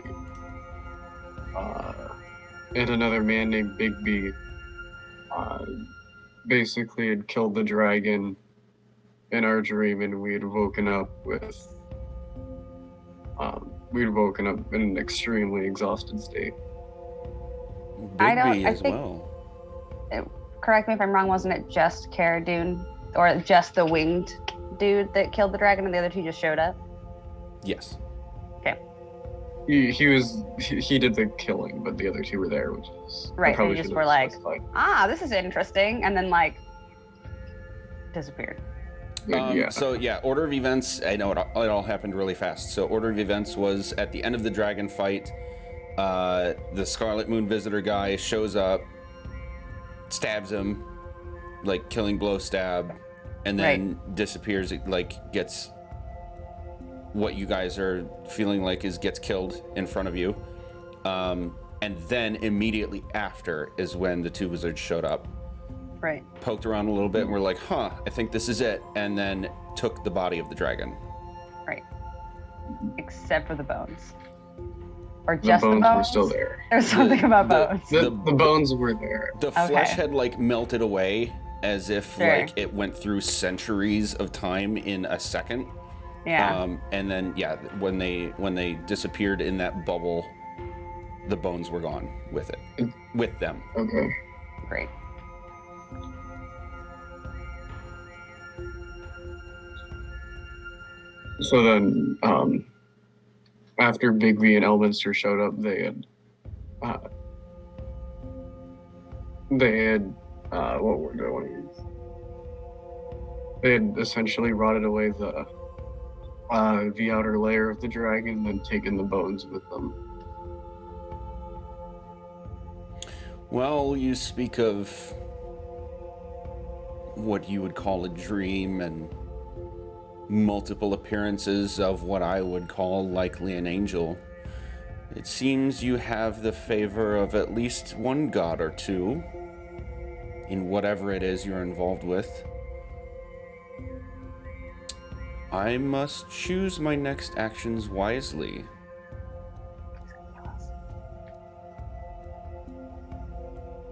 and another man named Bigby basically had killed the dragon in our dream, and we had woken up in an extremely exhausted state. Bigby I as think- well. Correct me if I'm wrong, wasn't it just Cara Dune or just the winged dude that killed the dragon and the other two just showed up? Yes. He did the killing, but the other two were there, which is I Right, probably they just should were have like, specified. this is interesting, and then like disappeared. Yeah. So yeah, order of events. I know it all happened really fast. So order of events was at the end of the dragon fight. The Scarlet Moon Visitor guy shows up, stabs him, like killing blow stab, and then disappears. Like gets what you guys are feeling like gets killed in front of you. And then immediately after is when the two wizards showed up. Right. Poked around a little bit and we're like, I think this is it. And then took the body of the dragon. Right. Except for the bones. Or The just bones the bones? were still there. There's something about bones. The bones were there. The Okay. flesh had like melted away as if Sure. like it went through centuries of time in a second. Yeah. And then when they disappeared in that bubble, the bones were gone with it. With them. Okay. Great. So then, after Bigby and Elminster showed up, they had what were doing? They had essentially rotted away the outer layer of the dragon, and then taken the bones with them. Well, you speak of what you would call a dream and multiple appearances of what I would call likely an angel. It seems you have the favor of at least one god or two in whatever it is you're involved with. I must choose my next actions wisely.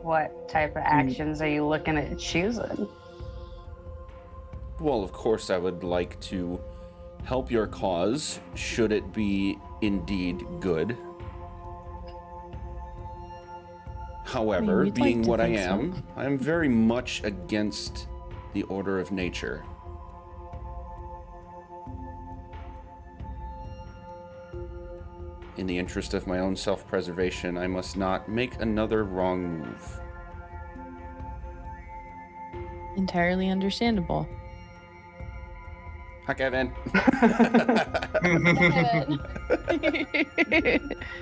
What type of actions are you looking at choosing? Well, of course, I would like to help your cause, should it be indeed good. However, we'd being like to what I think so. am, I am very much against the order of nature. In the interest of my own self-preservation, I must not make another wrong move. Entirely understandable. Hi, Kevin.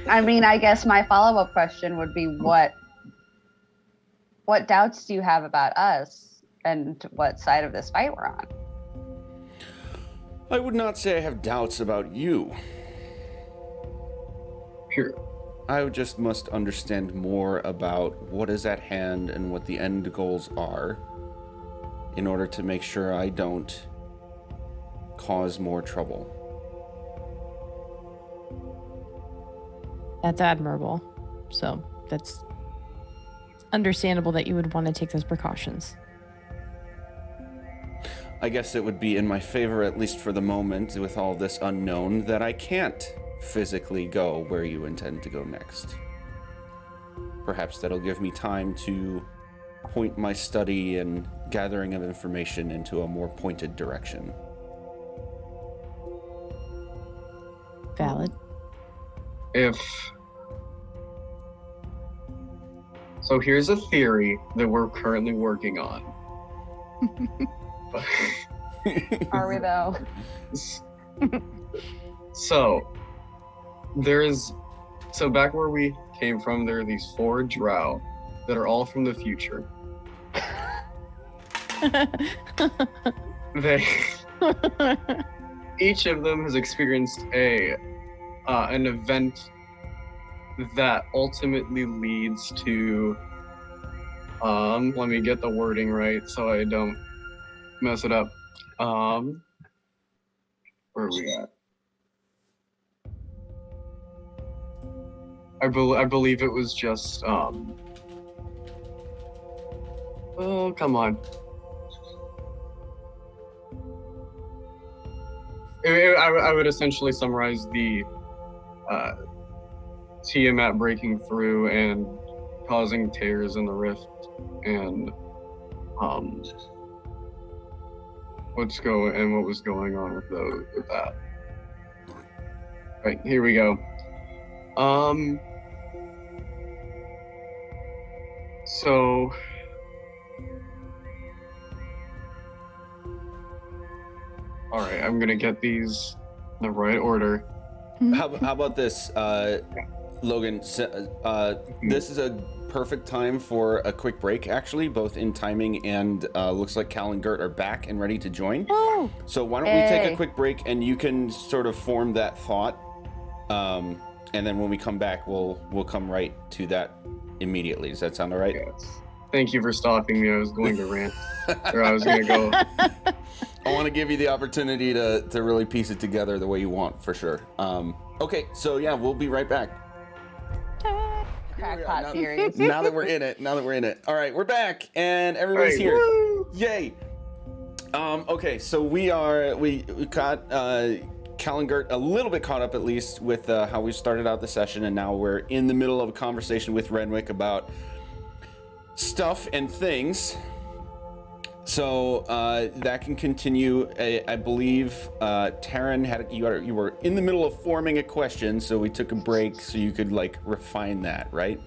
I mean, I guess my follow-up question would be what doubts do you have about us and what side of this fight we're on? I would not say I have doubts about you. Here, I just must understand more about what is at hand and what the end goals are in order to make sure I don't cause more trouble. That's admirable. So that's understandable that you would want to take those precautions. I guess it would be in my favor, at least for the moment, with all this unknown, that I can't physically go where you intend to go next. Perhaps that'll give me time to point my study and gathering of information into a more pointed direction. Valid. if so, here's a theory that we're currently working on. Are we though? So back where we came from, there are these 4 drow that are all from the future. They each of them has experienced an event that ultimately leads to let me get the wording right so I don't mess it up. Where are we at? I believe it was just oh, come on. I would essentially summarize the Tiamat breaking through and causing tears in the rift, and what was going on with that. Right, here we go. So all right, I'm gonna get these in the right order. How about this, Logan? This is a perfect time for a quick break, actually, both in timing and looks like Cal and Gert are back and ready to join. Oh, So why don't we take a quick break and you can sort of form that thought, and then when we come back, we'll come right to that immediately. Does that sound all right? Yes. Thank you for stopping me. I was going to rant, or I was gonna go. I want to give you the opportunity to really piece it together the way you want, for sure. Okay, so yeah, we'll be right back. Crackpot theories. Now that we're in it. All right, we're back, and everybody's here. Woo! Yay! Okay, so we got Cal and Gert a little bit caught up, at least, with how we started out the session, and now we're in the middle of a conversation with Renwick about stuff and things. So that can continue. I believe Taryn you were in the middle of forming a question, so we took a break so you could like refine that, right?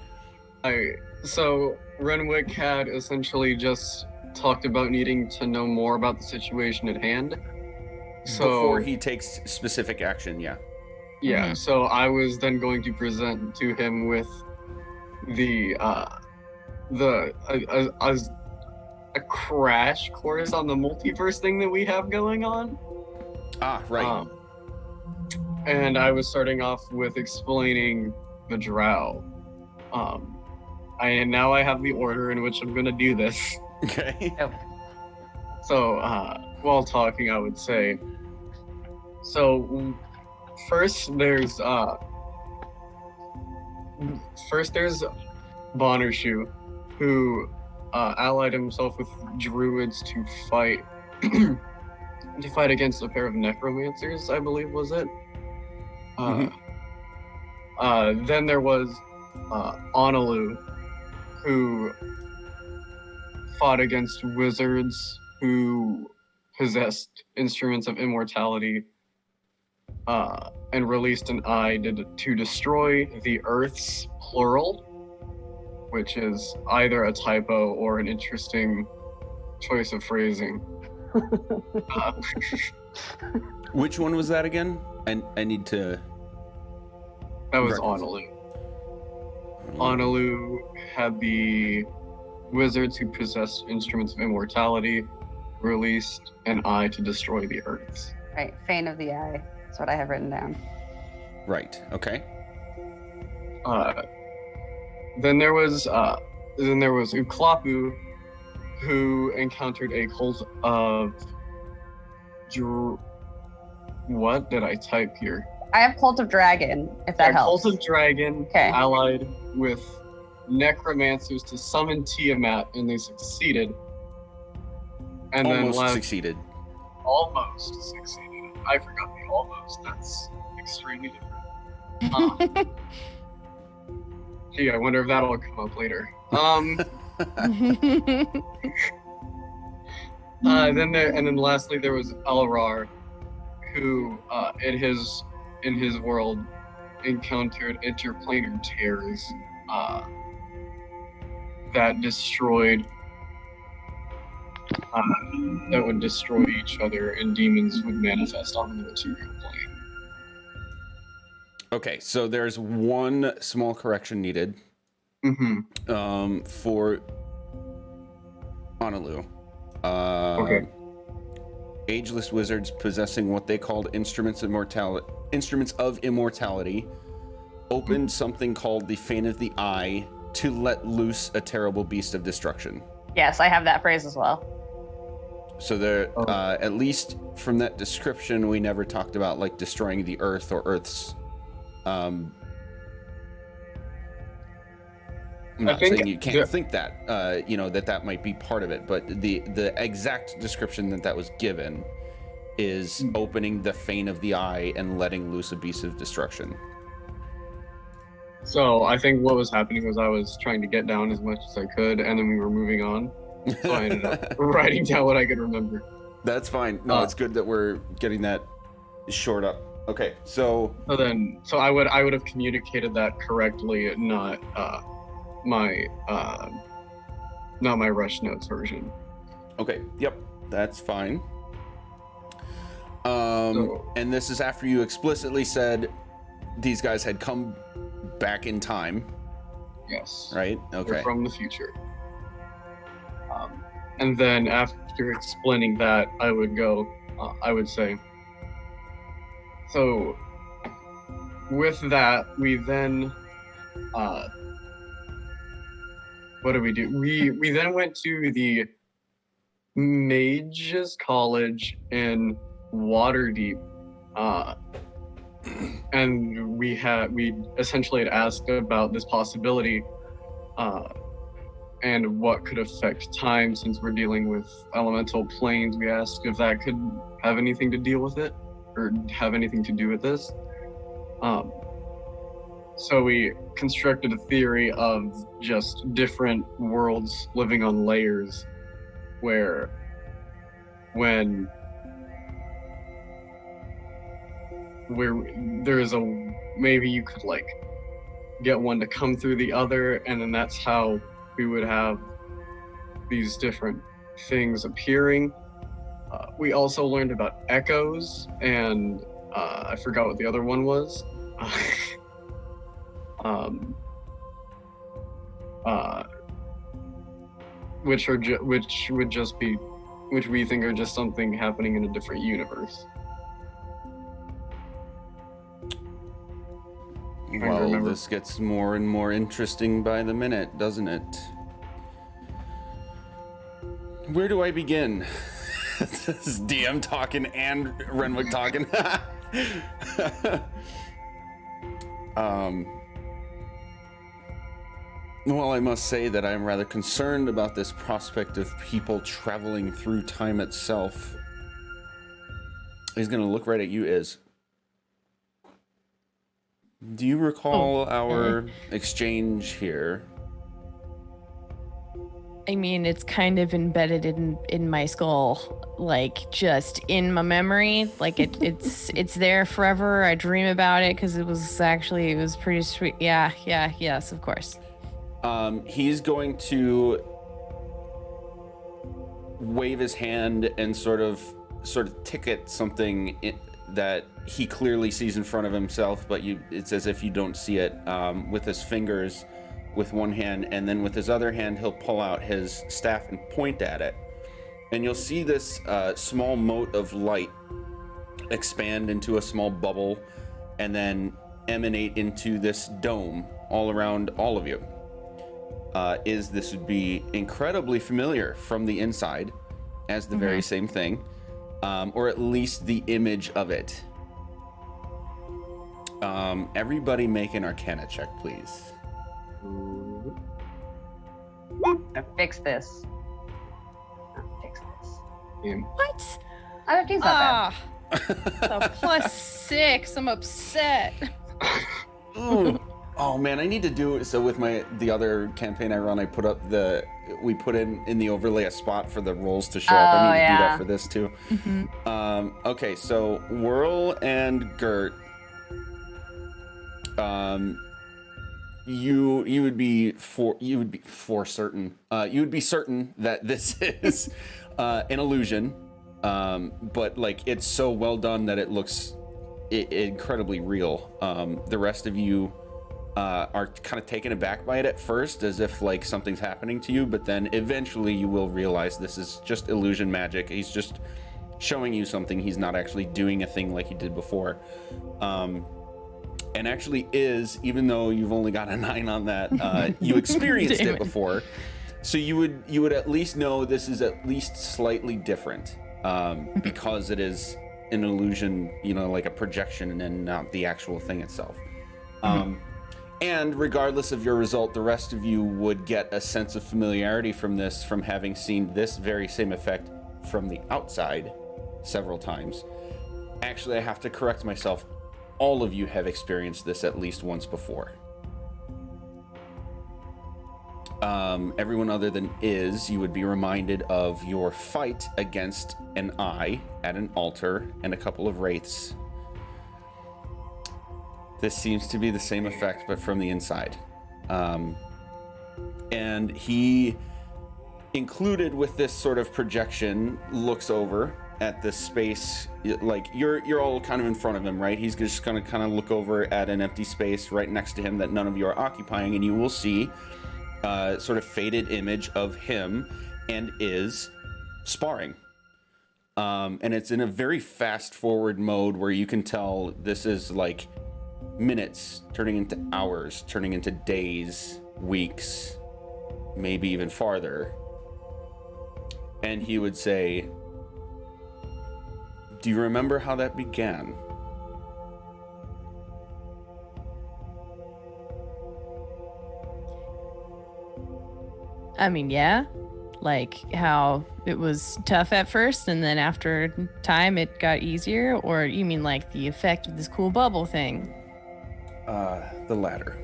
So Renwick had essentially just talked about needing to know more about the situation at hand. So before he takes specific action, yeah. Yeah. So I was then going to present to him with a crash course on the multiverse thing that we have going on. Ah, right. And I was starting off with explaining the drow. Now I have the order in which I'm going to do this. Okay. So while talking, I would say, so first there's Bonnershoe, who allied himself with druids to fight against a pair of necromancers, I believe, was it? Then there was Honolulu, who fought against wizards who possessed instruments of immortality, and released an eye to destroy the Earths, plural, which is either a typo or an interesting choice of phrasing. Which one was that again? I need to... That was reference. Honolulu. Honolulu had the wizards who possessed instruments of immortality released an eye to destroy the Earths. Right, Fane of the Eye. That's what I have written down. Right, okay. Then there was Uklapu, who encountered a cult of what did I type here? I have Cult of Dragon, if that helps. Cult of Dragon, Okay. allied with necromancers to summon Tiamat, and they succeeded. And Almost then succeeded. almost succeeded. I forgot the almost. That's extremely different. Gee, I wonder if that'll come up later. Then lastly there was Elrar, who in his world encountered interplanar tears that destroyed, that would destroy each other, and demons would manifest on the material plane. Okay, so there's one small correction needed. For Honolulu. Okay. Ageless wizards possessing what they called instruments of immortality opened something called the Fane of the Eye to let loose a terrible beast of destruction. Yes, I have that phrase as well. So there, at least from that description, we never talked about like destroying the earth or Earth's. I'm not saying you can't think that, that might be part of it, but the exact description that was given is opening the Fane of the Eye and letting loose a beast of destruction. So I think what was happening was I was trying to get down as much as I could, and then we were moving on. So I ended up writing down what I could remember. That's fine. No, it's good that we're getting that short up. Okay, so I would have communicated that correctly, not my rush notes version. Okay, yep, that's fine. And this is after you explicitly said these guys had come back in time. Yes. Right? Okay. They're from the future. And then after explaining that, I would say, so with that, we then, what did we do? We then went to the Mages College in Waterdeep, and we essentially had asked about this possibility, and what could affect time since we're dealing with elemental planes. We asked if that could have anything to deal with it, or have anything to do with this. So we constructed a theory of just different worlds living on layers, where there is maybe you could like get one to come through the other, and then that's how we would have these different things appearing. We also learned about echoes, and I forgot what the other one was. Which we think are just something happening in a different universe. Well, this gets more and more interesting by the minute, doesn't it? Where do I begin? This is DM talking and Renwick talking. Well, I must say that I'm rather concerned about this prospect of people traveling through time itself. He's going to look right at you, Iz. Do you recall our exchange here? I mean, it's kind of embedded in my skull, like just in my memory. Like it's there forever. I dream about it because it was pretty sweet. Yes, of course. He's going to wave his hand and sort of ticket something that he clearly sees in front of himself, but it's as if you don't see it, with his fingers with one hand, and then with his other hand he'll pull out his staff and point at it, and you'll see this small mote of light expand into a small bubble and then emanate into this dome all around all of you. This would be incredibly familiar from the inside as the very same thing, or at least the image of it. Everybody make an Arcana check, please. Fix this. What? I don't think so. So +6. I'm upset. Ooh. Oh man, I need to do so with the other campaign I run. We put in the overlay a spot for the rolls to show up. I need to do that for this too. Okay, so Whirl and Gert, You would be certain that this is an illusion, but like it's so well done that it looks incredibly real. The rest of you are kind of taken aback by it at first, as if like something's happening to you, but then eventually you will realize this is just illusion magic. He's just showing you something. He's not actually doing a thing like he did before. And actually is, even though you've only got a 9 on that, you experienced it before. So you would at least know this is at least slightly different, because it is an illusion, you know, like a projection and not the actual thing itself. And regardless of your result, the rest of you would get a sense of familiarity from this, from having seen this very same effect from the outside several times. Actually, I have to correct myself. All of you have experienced this at least once before. Everyone other than you would be reminded of your fight against an eye at an altar and a couple of wraiths. This seems to be the same effect, but from the inside. And he, included with this sort of projection, looks over at this space, like you're all kind of in front of him, right? He's just gonna kind of look over at an empty space right next to him that none of you are occupying, and you will see sort of faded image of him and is sparring. And it's in a very fast forward mode where you can tell this is like minutes turning into hours, turning into days, weeks, maybe even farther. And he would say, do you remember how that began? I mean, yeah. Like how it was tough at first and then after time it got easier? Or you mean like the effect of this cool bubble thing? The latter.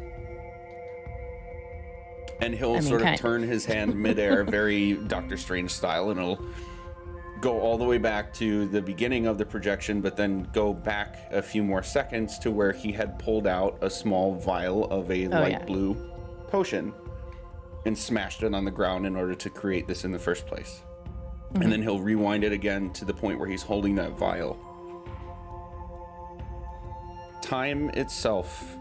And he'll sort of turn his hand midair, very Doctor Strange style, and it'll go all the way back to the beginning of the projection, but then go back a few more seconds to where he had pulled out a small vial of a light blue potion and smashed it on the ground in order to create this in the first place. And then he'll rewind it again to the point where he's holding that vial. Time itself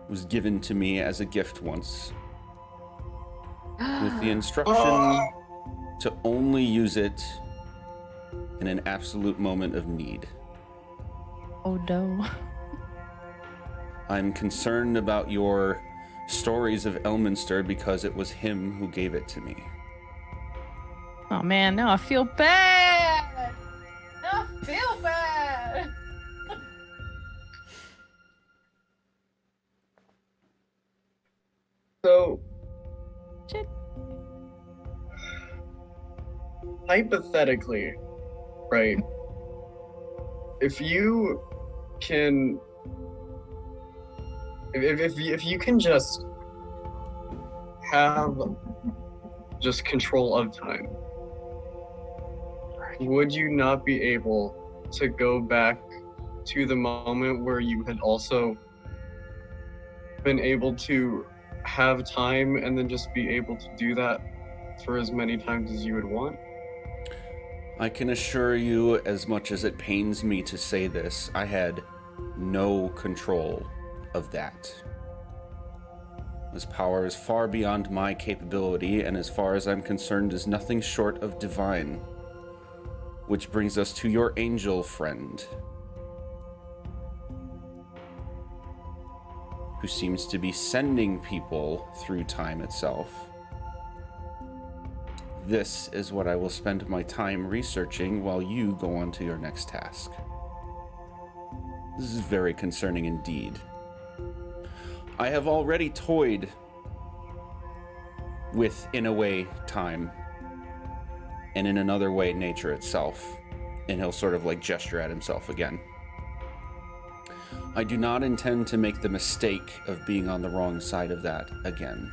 was given to me as a gift once, with the instruction to only use it in an absolute moment of need. Oh no. I'm concerned about your stories of Elminster because it was him who gave it to me. Oh man, now I feel bad. Now I feel bad. So, Shit. hypothetically, right? If you can, if you can just have just control of time, would you not be able to go back to the moment where you had also been able to have time and then just be able to do that for as many times as you would want? I can assure you, as much as it pains me to say this, I had no control of that. This power is far beyond my capability, and as far as I'm concerned, is nothing short of divine. Which brings us to your angel friend, who seems to be sending people through time itself. This is what I will spend my time researching while you go on to your next task. This is very concerning indeed. I have already toyed with, in a way, time, and in another way, nature itself. And he'll sort of like gesture at himself again. I do not intend to make the mistake of being on the wrong side of that again.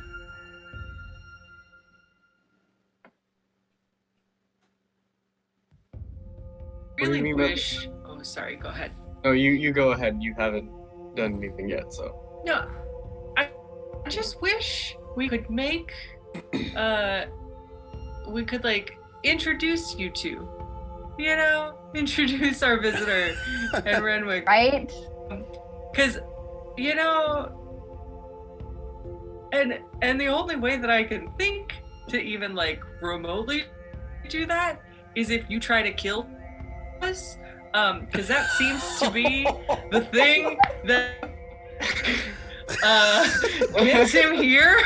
What do you Really mean by- wish. Oh, sorry. Go ahead. No, you go ahead. You haven't done anything yet, so. No, I just wish we could make, we could like introduce you two, you know, introduce our visitor and Renwick, Right? because, you know, and the only way that I can think to even like remotely do that is if you try to kill us, because that seems to be the thing that gets him here.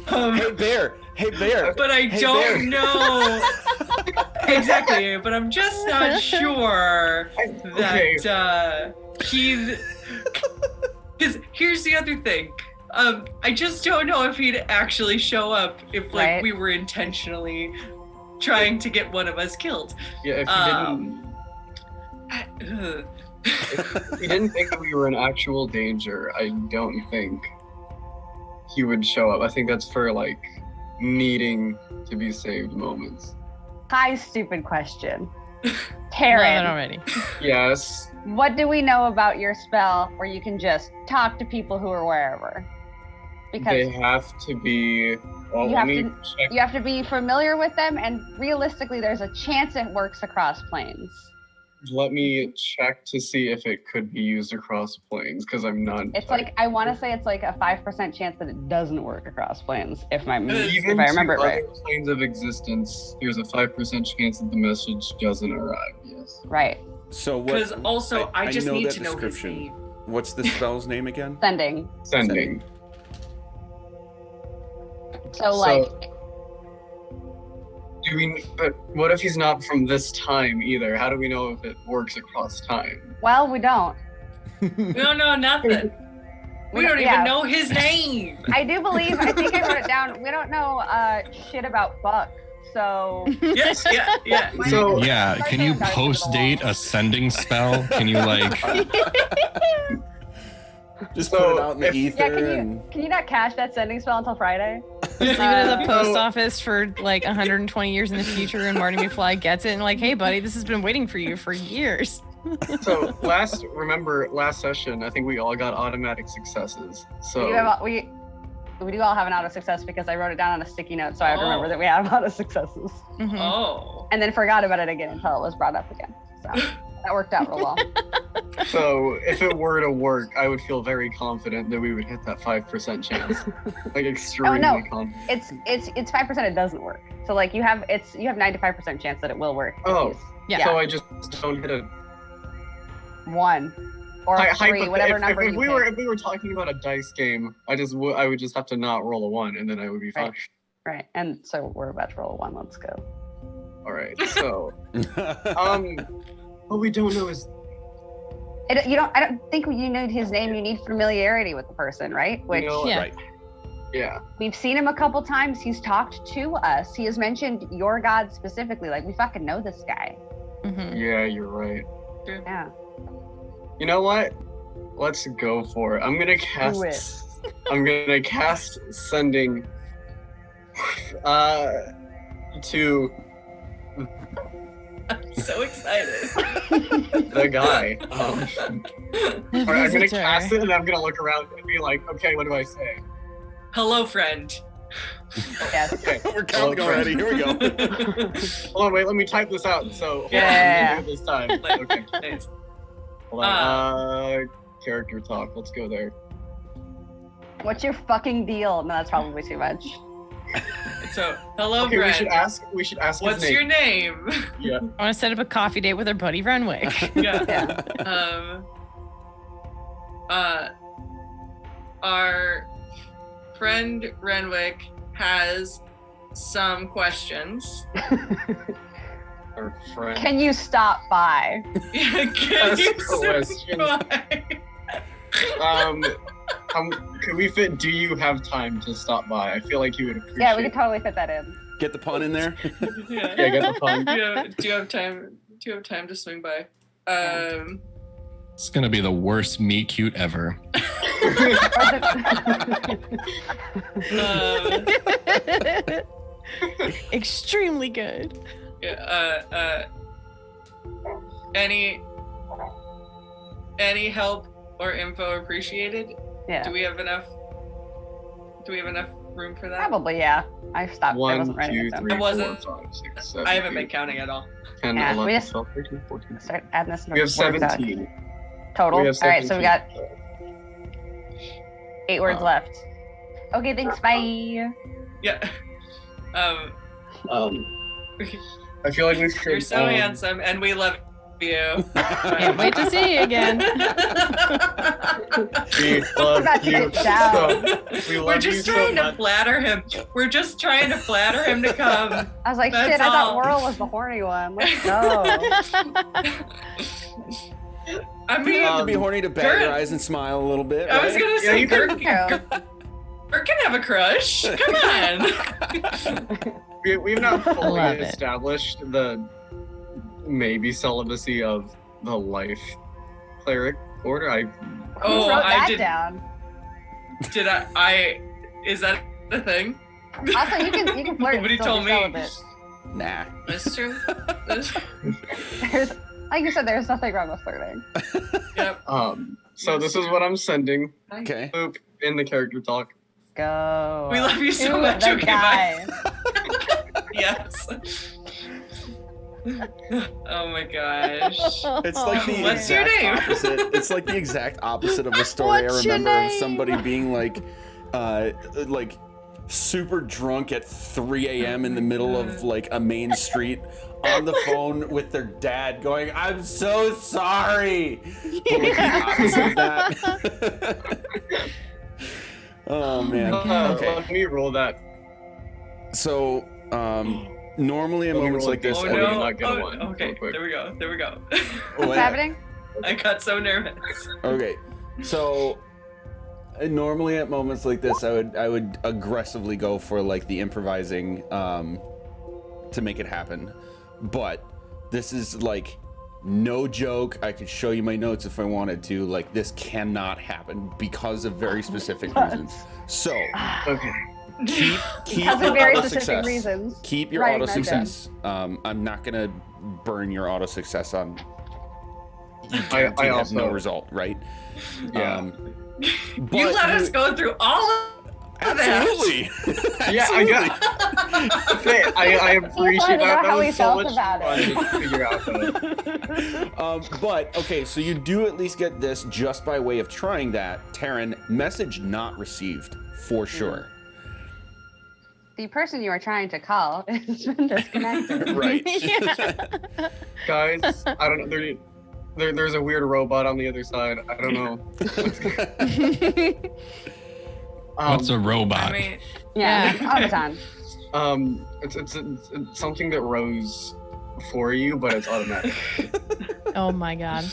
Hey bear! But I don't know exactly. But I'm just not sure that he's. Because here's the other thing. I just don't know if he'd actually show up if like we were intentionally trying to get one of us killed. Yeah, if he didn't think that we were in actual danger, I don't think he would show up. I think that's for like needing to be saved moments. Hi, stupid question. Love Taryn, it already. Yes. what do we know about your spell where you can just talk to people who are wherever? Because They have to be. Well, You let have me to- check. you have to be familiar with them, and realistically, there's a chance it works across planes. Let me check to see if it could be used across planes, because I'm not. It's like, I want to say it's like a 5% chance that it doesn't work across planes, if I even remember it to right. other planes of existence, there's a 5% chance that the message doesn't arrive. Yes. Right. So what? Because also, I just know need that to know his description. name. What's the spell's name again? Sending. Sending. So like, Do we? But what if he's not from this time either? How do we know if it works across time? well, we don't. No, nothing. We don't even know his name. I do believe, I think I wrote it down. We don't know shit about Buck, so. Yes, yeah. So Yeah, can you post-date a sending spell? Can you like... Just So, put it out in the if- ether. Yeah, and... can you not cash that sending spell until Friday? Just leave it at the post So- office for like 120 years in the future, and Marty McFly gets it and like, hey buddy, this has been waiting for you for years. So last session, I think we all got automatic successes. So We do all have an auto success because I wrote it down on a sticky note, so I would remember that we have auto successes. Mhm. Oh. And then forgot about it again until it was brought up again. So that worked out real well. So if it were to work, I would feel very confident that we would hit that 5% chance. Like extremely confident. It's 5% it doesn't work. So like you have 95% chance that it will work. Oh, Yeah. so I just don't hit a 1 or three, whatever number if you we pick. were if we were talking about a dice game, I would just have to not roll a 1 and then I would be fine. Right. And so we're about to roll a 1. Let's go. All right. So what we don't know is I don't think you need his name. You need familiarity with the person, right? Which Yeah. Right. yeah. we've seen him a couple times. He's talked to us. He has mentioned your god specifically. Like, we fucking know this guy. Mhm. Yeah, you're right. Yeah. You know what? Let's go for it. I'm gonna Do it. cast sending to I'm so excited. the guy. All right, I'm gonna Visitor. cast it and I'm gonna look around and be like, okay, what do I say? Hello, friend. Yes. Okay. We're counting already. Here we go. Hold on, wait, let me type this out. So hold on, Yeah. let me do it this time. Like, Okay. nice. Hold on. Character talk. Let's go there. What's your fucking deal? No, that's probably too much. So, hello, Okay, friend. we should ask What's his your name. name? Yeah. I want to set up a coffee date with our buddy Renwick. Yeah. Yeah. Our friend Renwick has some questions. Our friend. Can you stop by? Can Ask you questions. specify? Could we fit? Do you have time to stop by? I feel like you would appreciate. Yeah, we could totally fit that in. Get the pun in there. Yeah. Yeah, get the pun. Do you have time? Do you have time to swing by? It's gonna be the worst meet cute ever. Extremely good. Any help or info appreciated? Yeah. Do we have enough room for that? Probably, yeah. I stopped. I 1, wasn't writing 2, it down. 3, I 4, wasn't- 5, 6, 7, I haven't 8, been counting at all. 10, Yeah, 11, we just- 12, 13, 14. Start adding this We have words out. 17. Total. We have All right, so we 17. got 8 words left. Okay, thanks. Bye. Yeah. I feel like we should. You're so handsome, and we love you. Can't wait to see you again. We love About to you. get down. We love We're you just so trying to much. flatter him. We're just trying to flatter him to come. I was like, That's shit, I thought all. Whirl was the horny one. Let's go. I You mean, have to be horny to bat Gert- your eyes and smile a little bit. I was right? gonna Yeah, say, you can- Gert can have a crush. Come on. We've not love fully it. established the maybe celibacy of the life cleric order. Who Oh, wrote I that did. down? Did is that a thing? Also, you can flirt and Nobody still told be me. celibate. Nah. That's true. There's, like you said, there's nothing wrong with flirting. Yep. So this is what I'm sending. Okay. Boop in the character talk. Go. We love you so To much. the Okay, guy. Yes. Oh my gosh. It's like the What's your exact name? opposite. It's like the exact opposite of a story What's I your remember of name? somebody being like super drunk at 3 a.m. in the middle of like a main street on the phone with their dad going, "I'm so sorry." But like the opposite of that. Oh man. Okay. Let me roll that. So normally at Let me moments roll like this, Oh I I would no. not get Oh, one okay, real quick. there we go. There we go. would. What's happening? I got so nervous. Okay, so normally at moments like this, I would aggressively go for like the improvising to make it happen, but this is like no joke. I could show you my notes if I wanted to. Like this cannot happen because of very specific reasons. So Okay. keep Because your of very auto specific success. reasons. Keep your Writing auto that down. success. I'm not gonna burn your auto success on. I You have also no result, right? Yeah. But You let us go through all of that. Absolutely. Yeah, I got. I appreciate wanted to know that. That how he was so felt much about fun it. to figure out. Though. But okay, so you do at least get this just by way of trying that. Taryn, message not received for sure. The person you are trying to call has been disconnected. Right. Guys, I don't know. There's a weird robot on the other side. I don't know. What's a robot? I mean, Yeah, Yeah. automaton. It's something that rose for you, but it's automatic. Oh my god.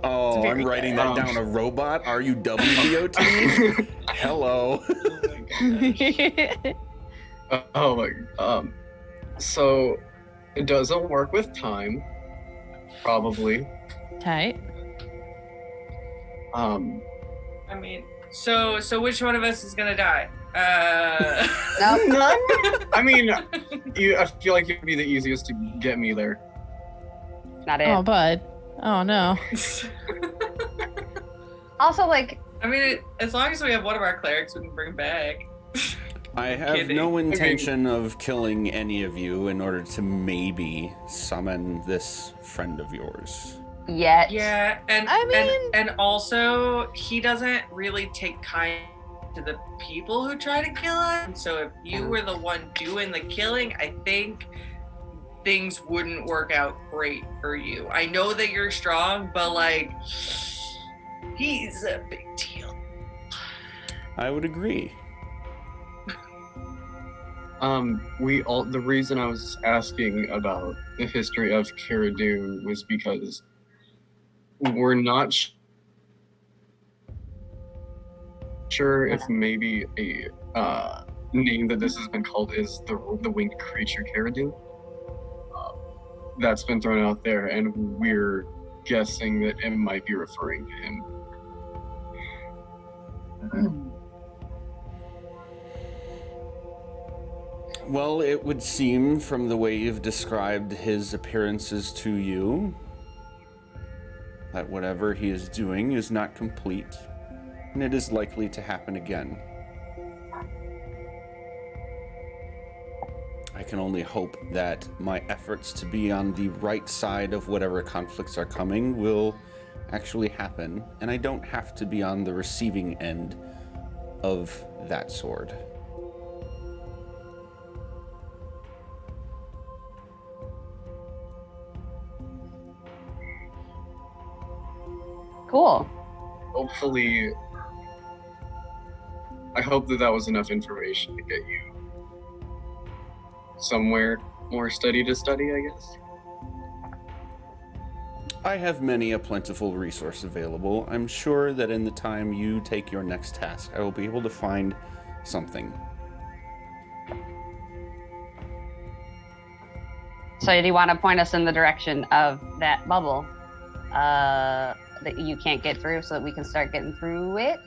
Oh, I'm writing that down. A robot? RUWBOT? Hello. Oh my. So it doesn't work with time. Probably. Tight. I mean, so which one of us is gonna die? Nope. None. I mean, I feel like you'd be the easiest to get me there. Not it. Oh, bud. Oh no. Also, like, I mean, as long as we have one of our clerics, we can bring back. I have Kidding. no intention of killing any of you in order to maybe summon this friend of yours. yet. Yeah, and I mean- and also he doesn't really take kind to the people who try to kill him. So if you were the one doing the killing, I think things wouldn't work out great for you. I know that you're strong, but like he's a big deal. I would agree. The reason I was asking about the history of Cara Dune was because we're not sure if maybe a name that this has been called is the winged creature Cara Dune. That's been thrown out there, and we're guessing that it might be referring to him. Well, it would seem from the way you've described his appearances to you, that whatever he is doing is not complete, and it is likely to happen again. I can only hope that my efforts to be on the right side of whatever conflicts are coming will actually happen, and I don't have to be on the receiving end of that sword. Cool. Hopefully, I hope that was enough information to get you somewhere more study, I guess. I have many a plentiful resource available. I'm sure that in the time you take your next task, I will be able to find something. So do you want to point us in the direction of that bubble that you can't get through so that we can start getting through it?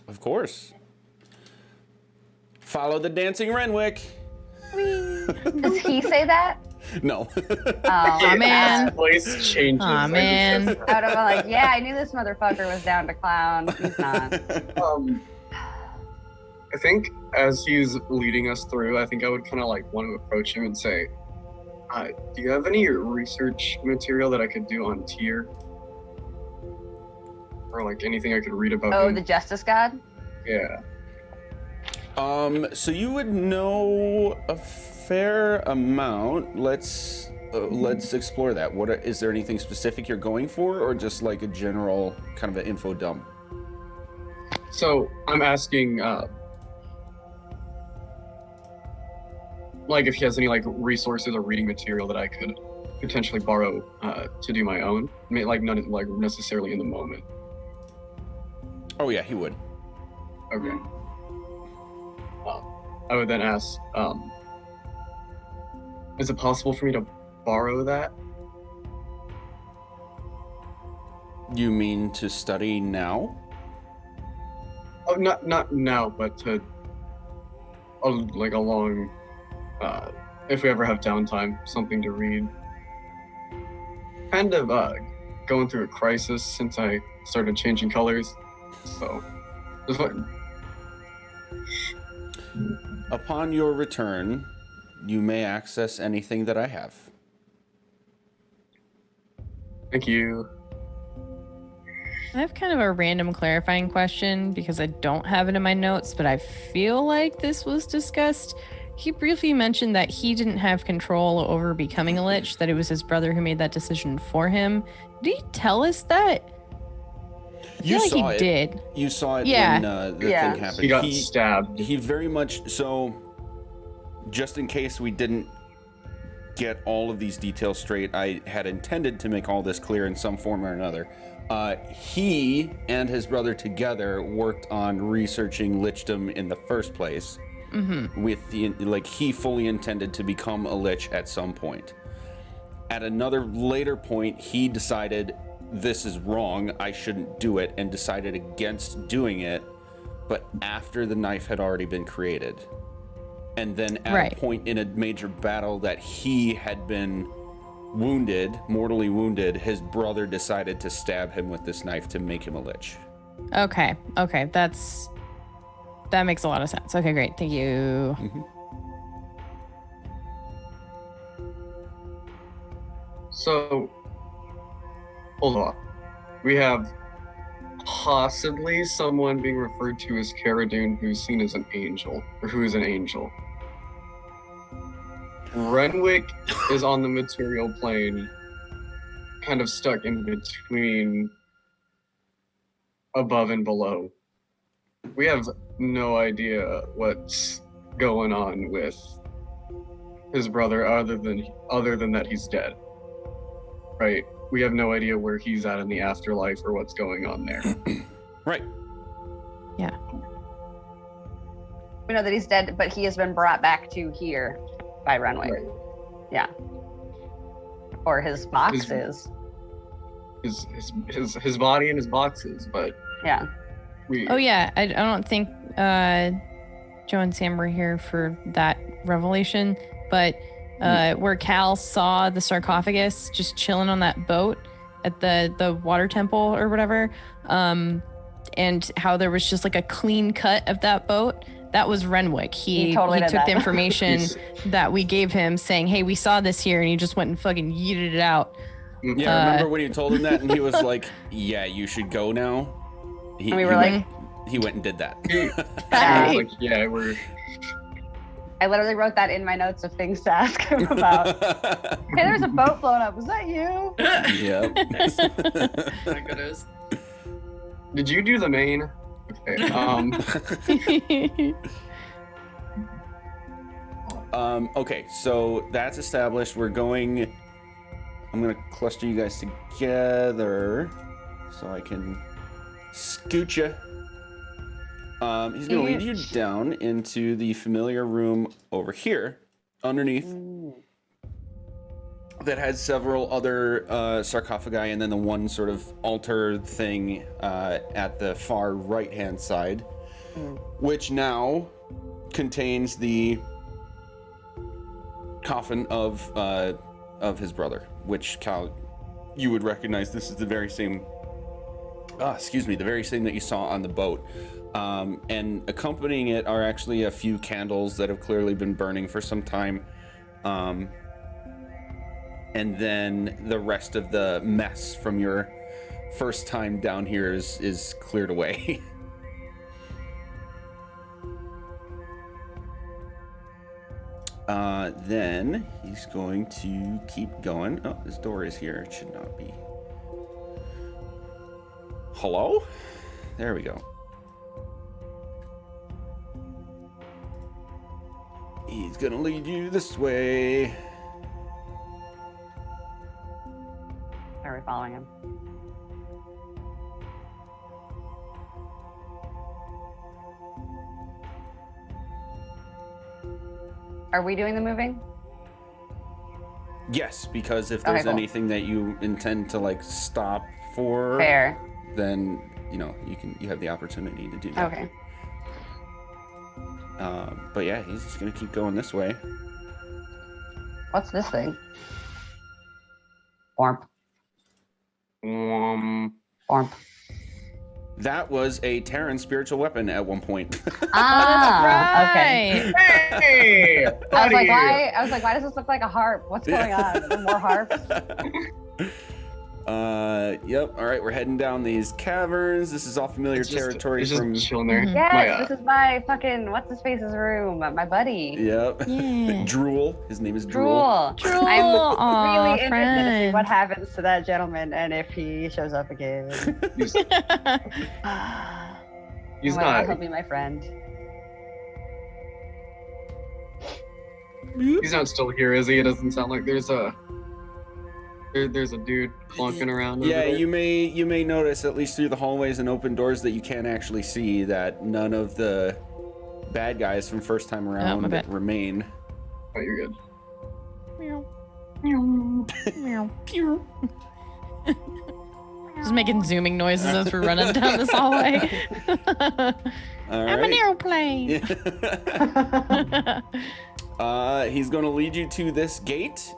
Of course. Follow the dancing Renwick. Does he say that? No. Oh, man. His voice changes. Aw, man. I would have been like, yeah, I knew this motherfucker was down to clown. He's not. I think as he's leading us through, I think I would kind of like want to approach him and say, do you have any research material that I could do on Tyr? Or like anything I could read about Oh, him? the Justice God? Yeah. So you would know a fair amount. Let's explore that. Is there anything specific you're going for, or just like a general kind of an info dump? So I'm asking, like if he has any like resources or reading material that I could potentially borrow to do my own. I mean, like not like necessarily in the moment. Oh yeah, he would. Okay. I would then ask, is it possible for me to borrow that? You mean to study now? Oh, not now, but to, like along, if we ever have downtime, something to read. Kind of going through a crisis since I started changing colors, so just like. Upon your return, you may access anything that I have. Thank you. I have kind of a random clarifying question because I don't have it in my notes, but I feel like this was discussed. He briefly mentioned that he didn't have control over becoming a lich, that it was his brother who made that decision for him. Did he tell us that? I feel like he did. You saw it Yeah. when the thing happened. He got stabbed. He very much so. Just in case we didn't get all of these details straight, I had intended to make all this clear in some form or another. He and his brother together worked on researching lichdom in the first place. Mm-hmm. With he fully intended to become a lich at some point. At another later point, he decided this is wrong, I shouldn't do it, and decided against doing it, but after the knife had already been created. And then at a point in a major battle that he had been wounded, mortally wounded, his brother decided to stab him with this knife to make him a lich. Okay, that makes a lot of sense. Okay, great, thank you. Mm-hmm. So, hold on. We have possibly someone being referred to as Cara Dune who's seen as an angel, or who is an angel. Renwick is on the material plane, kind of stuck in between above and below. We have no idea what's going on with his brother other than that he's dead. Right? We have no idea where he's at in the afterlife or what's going on there. Right. Yeah. We know that he's dead, but he has been brought back to here by Renwick. Right. Yeah. Or his boxes. His body and his boxes, but Yeah. Oh yeah, I don't think Joe and Sam were here for that revelation, but where Cal saw the sarcophagus just chilling on that boat, at the water temple or whatever, and how there was just like a clean cut of that boat. That was Renwick. He totally did took that. the information that we gave him, saying, "Hey, we saw this here," and he just went and fucking yeeted it out. Yeah, remember when you told him that, and he was like, "Yeah, you should go now." And we were like, he went and did that. I was like, yeah, we're. I literally wrote that in my notes of things to ask him about. Hey, there's a boat blown up. Was that you? Yeah. Nice. My goodness. Did you do the main? Okay. Okay, so that's established. I'm gonna cluster you guys together so I can scoot you. He's gonna lead you down into the familiar room over here, underneath, that has several other sarcophagi, and then the one sort of altar thing at the far right-hand side, which now contains the coffin of his brother, which, Cal, you would recognize. This is the very same the very same that you saw on the boat. And accompanying it are actually a few candles that have clearly been burning for some time. And then the rest of the mess from your first time down here is cleared away. Then he's going to keep going. Oh, this door is here. It should not be. Hello? There we go. He's gonna lead you this way. Are we following him? Are we doing the moving? Yes, because if there's Okay, cool. anything that you intend to like stop for, Fair. then you have the opportunity to do that. Okay. But yeah, he's just gonna keep going this way. What's this thing? Ormp. Ormp. That was a Terran spiritual weapon at one point. Ah, okay. Right. Hey! I was like, why does this look like a harp? What's going on? Are there more harps? Yep. All right, we're heading down these caverns. This is all familiar territory It's from. just chilling there. Yes, this is my fucking what's his face's room, my buddy. Yep. Yeah. Drool. His name is Drool. Drool. I'm Aw, really interested to see friend. what happens to that gentleman and if he shows up again. He's Well, not. He'll be my friend. He's not still here, is he? It doesn't sound like there's a dude clunking around. over Yeah, there. you may notice, at least through the hallways and open doors, that you can't actually see, that none of the bad guys from first time my around bad. remain. Oh, you're good. Meow. Pew. Just making zooming noises as we're running down this hallway. All I'm an right. airplane. He's going to lead you to this gate,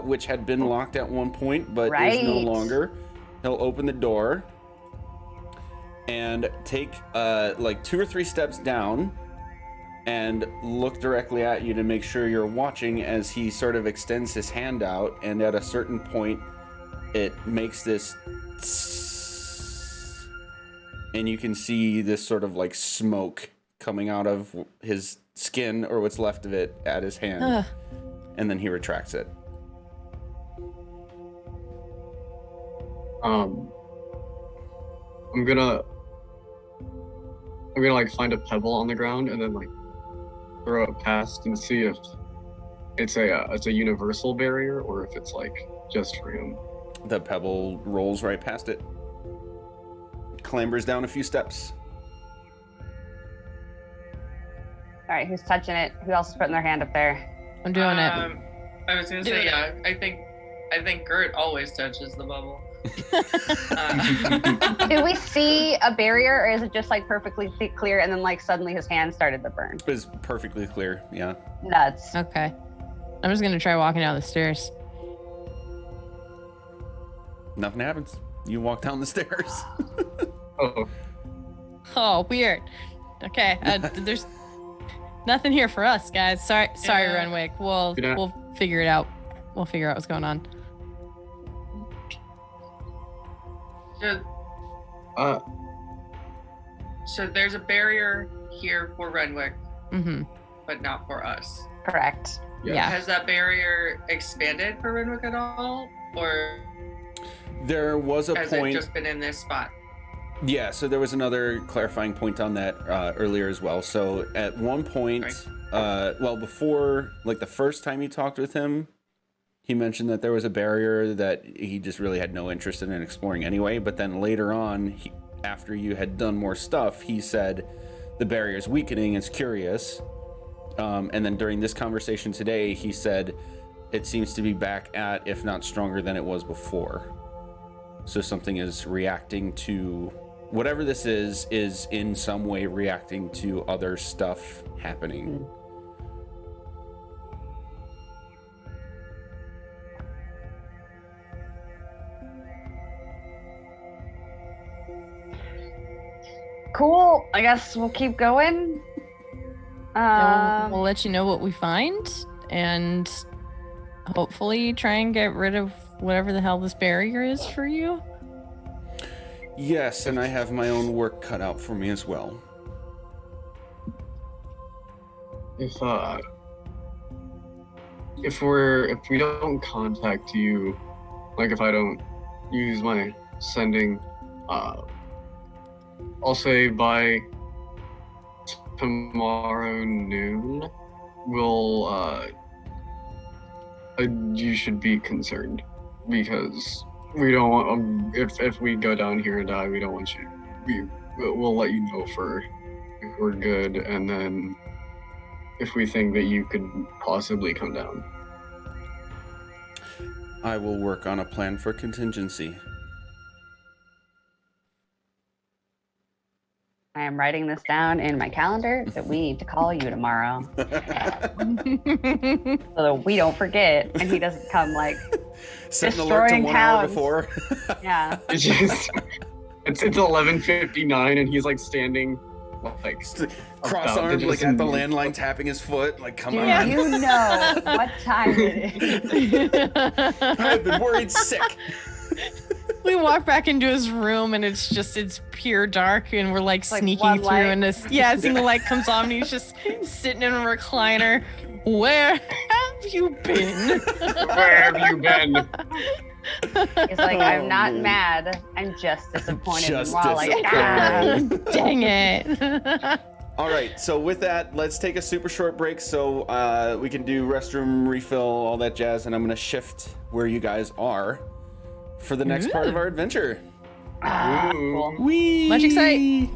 which had been locked at one point, but is no Right. longer. He'll open the door and take like 2 or 3 steps down and look directly at you to make sure you're watching as he sort of extends his hand out, and at a certain point it makes this and you can see this sort of like smoke coming out of his skin, or what's left of it, at his hand. Ugh. And then he retracts it. I'm gonna like find a pebble on the ground and then like throw it past and see if it's a universal barrier or if it's like just for him. The pebble rolls right past it, clambers down a few steps. All right, who's touching it? Who else is putting their hand up there? I'm doing it. I was gonna say, yeah. I think Gert always touches the bubble. Do we see a barrier, or is it just like perfectly clear, and then like suddenly his hand started to burn? It's perfectly clear, yeah. Nuts. Okay. I'm just gonna try walking down the stairs. Nothing happens. You walk down the stairs. Oh, Oh, weird. Okay, there's nothing here for us, guys. Sorry, Yeah. Renwick. We'll Yeah. we'll figure it out. We'll figure out what's going on. So, so there's a barrier here for Renwick, Mm-hmm. but not for us. Correct. Yeah. Has that barrier expanded for Renwick at all, or There was a has point. it just been in this spot? Yeah, so there was another clarifying point on that earlier as well. So at one point, before, like the first time you talked with him, he mentioned that there was a barrier that he just really had no interest in exploring anyway. But then later on, after you had done more stuff, he said the barrier's weakening, it's curious. And then during this conversation today, he said it seems to be back at, if not stronger than it was before. So something is reacting to whatever this is in some way reacting to other stuff happening. Cool. I guess we'll keep going. We'll let you know what we find, and hopefully try and get rid of whatever the hell this barrier is for you. Yes, and I have my own work cut out for me as well. if we don't contact you, like if I don't use my sending, I'll say by tomorrow noon, you should be concerned, because we don't want, if we go down here and die, we don't want you, we'll let you know if we're good, and then if we think that you could possibly come down. I will work on a plan for contingency. I am writing this down in my calendar that we need to call you tomorrow so that we don't forget and he doesn't come like Set an alert to destroying 1 hour towns. before. Yeah. It's just, it's 11:59 and he's like standing like Cross-armed, like at the move. landline, tapping his foot, like, come Do on. you know what time it is? I've been worried sick. We walk back into his room and it's pure dark, and we're like Like sneaking one through, light. and a single light comes on, and he's just sitting in a recliner. Where have you been? Where have you been? He's like, I'm not mad. I'm just disappointed. Just and we're all like, ah. Dang it. All right, so with that, let's take a super short break so we can do restroom refill, all that jazz, and I'm going to shift where you guys are for the next part of our adventure. Ah, cool. Whee! Much excite.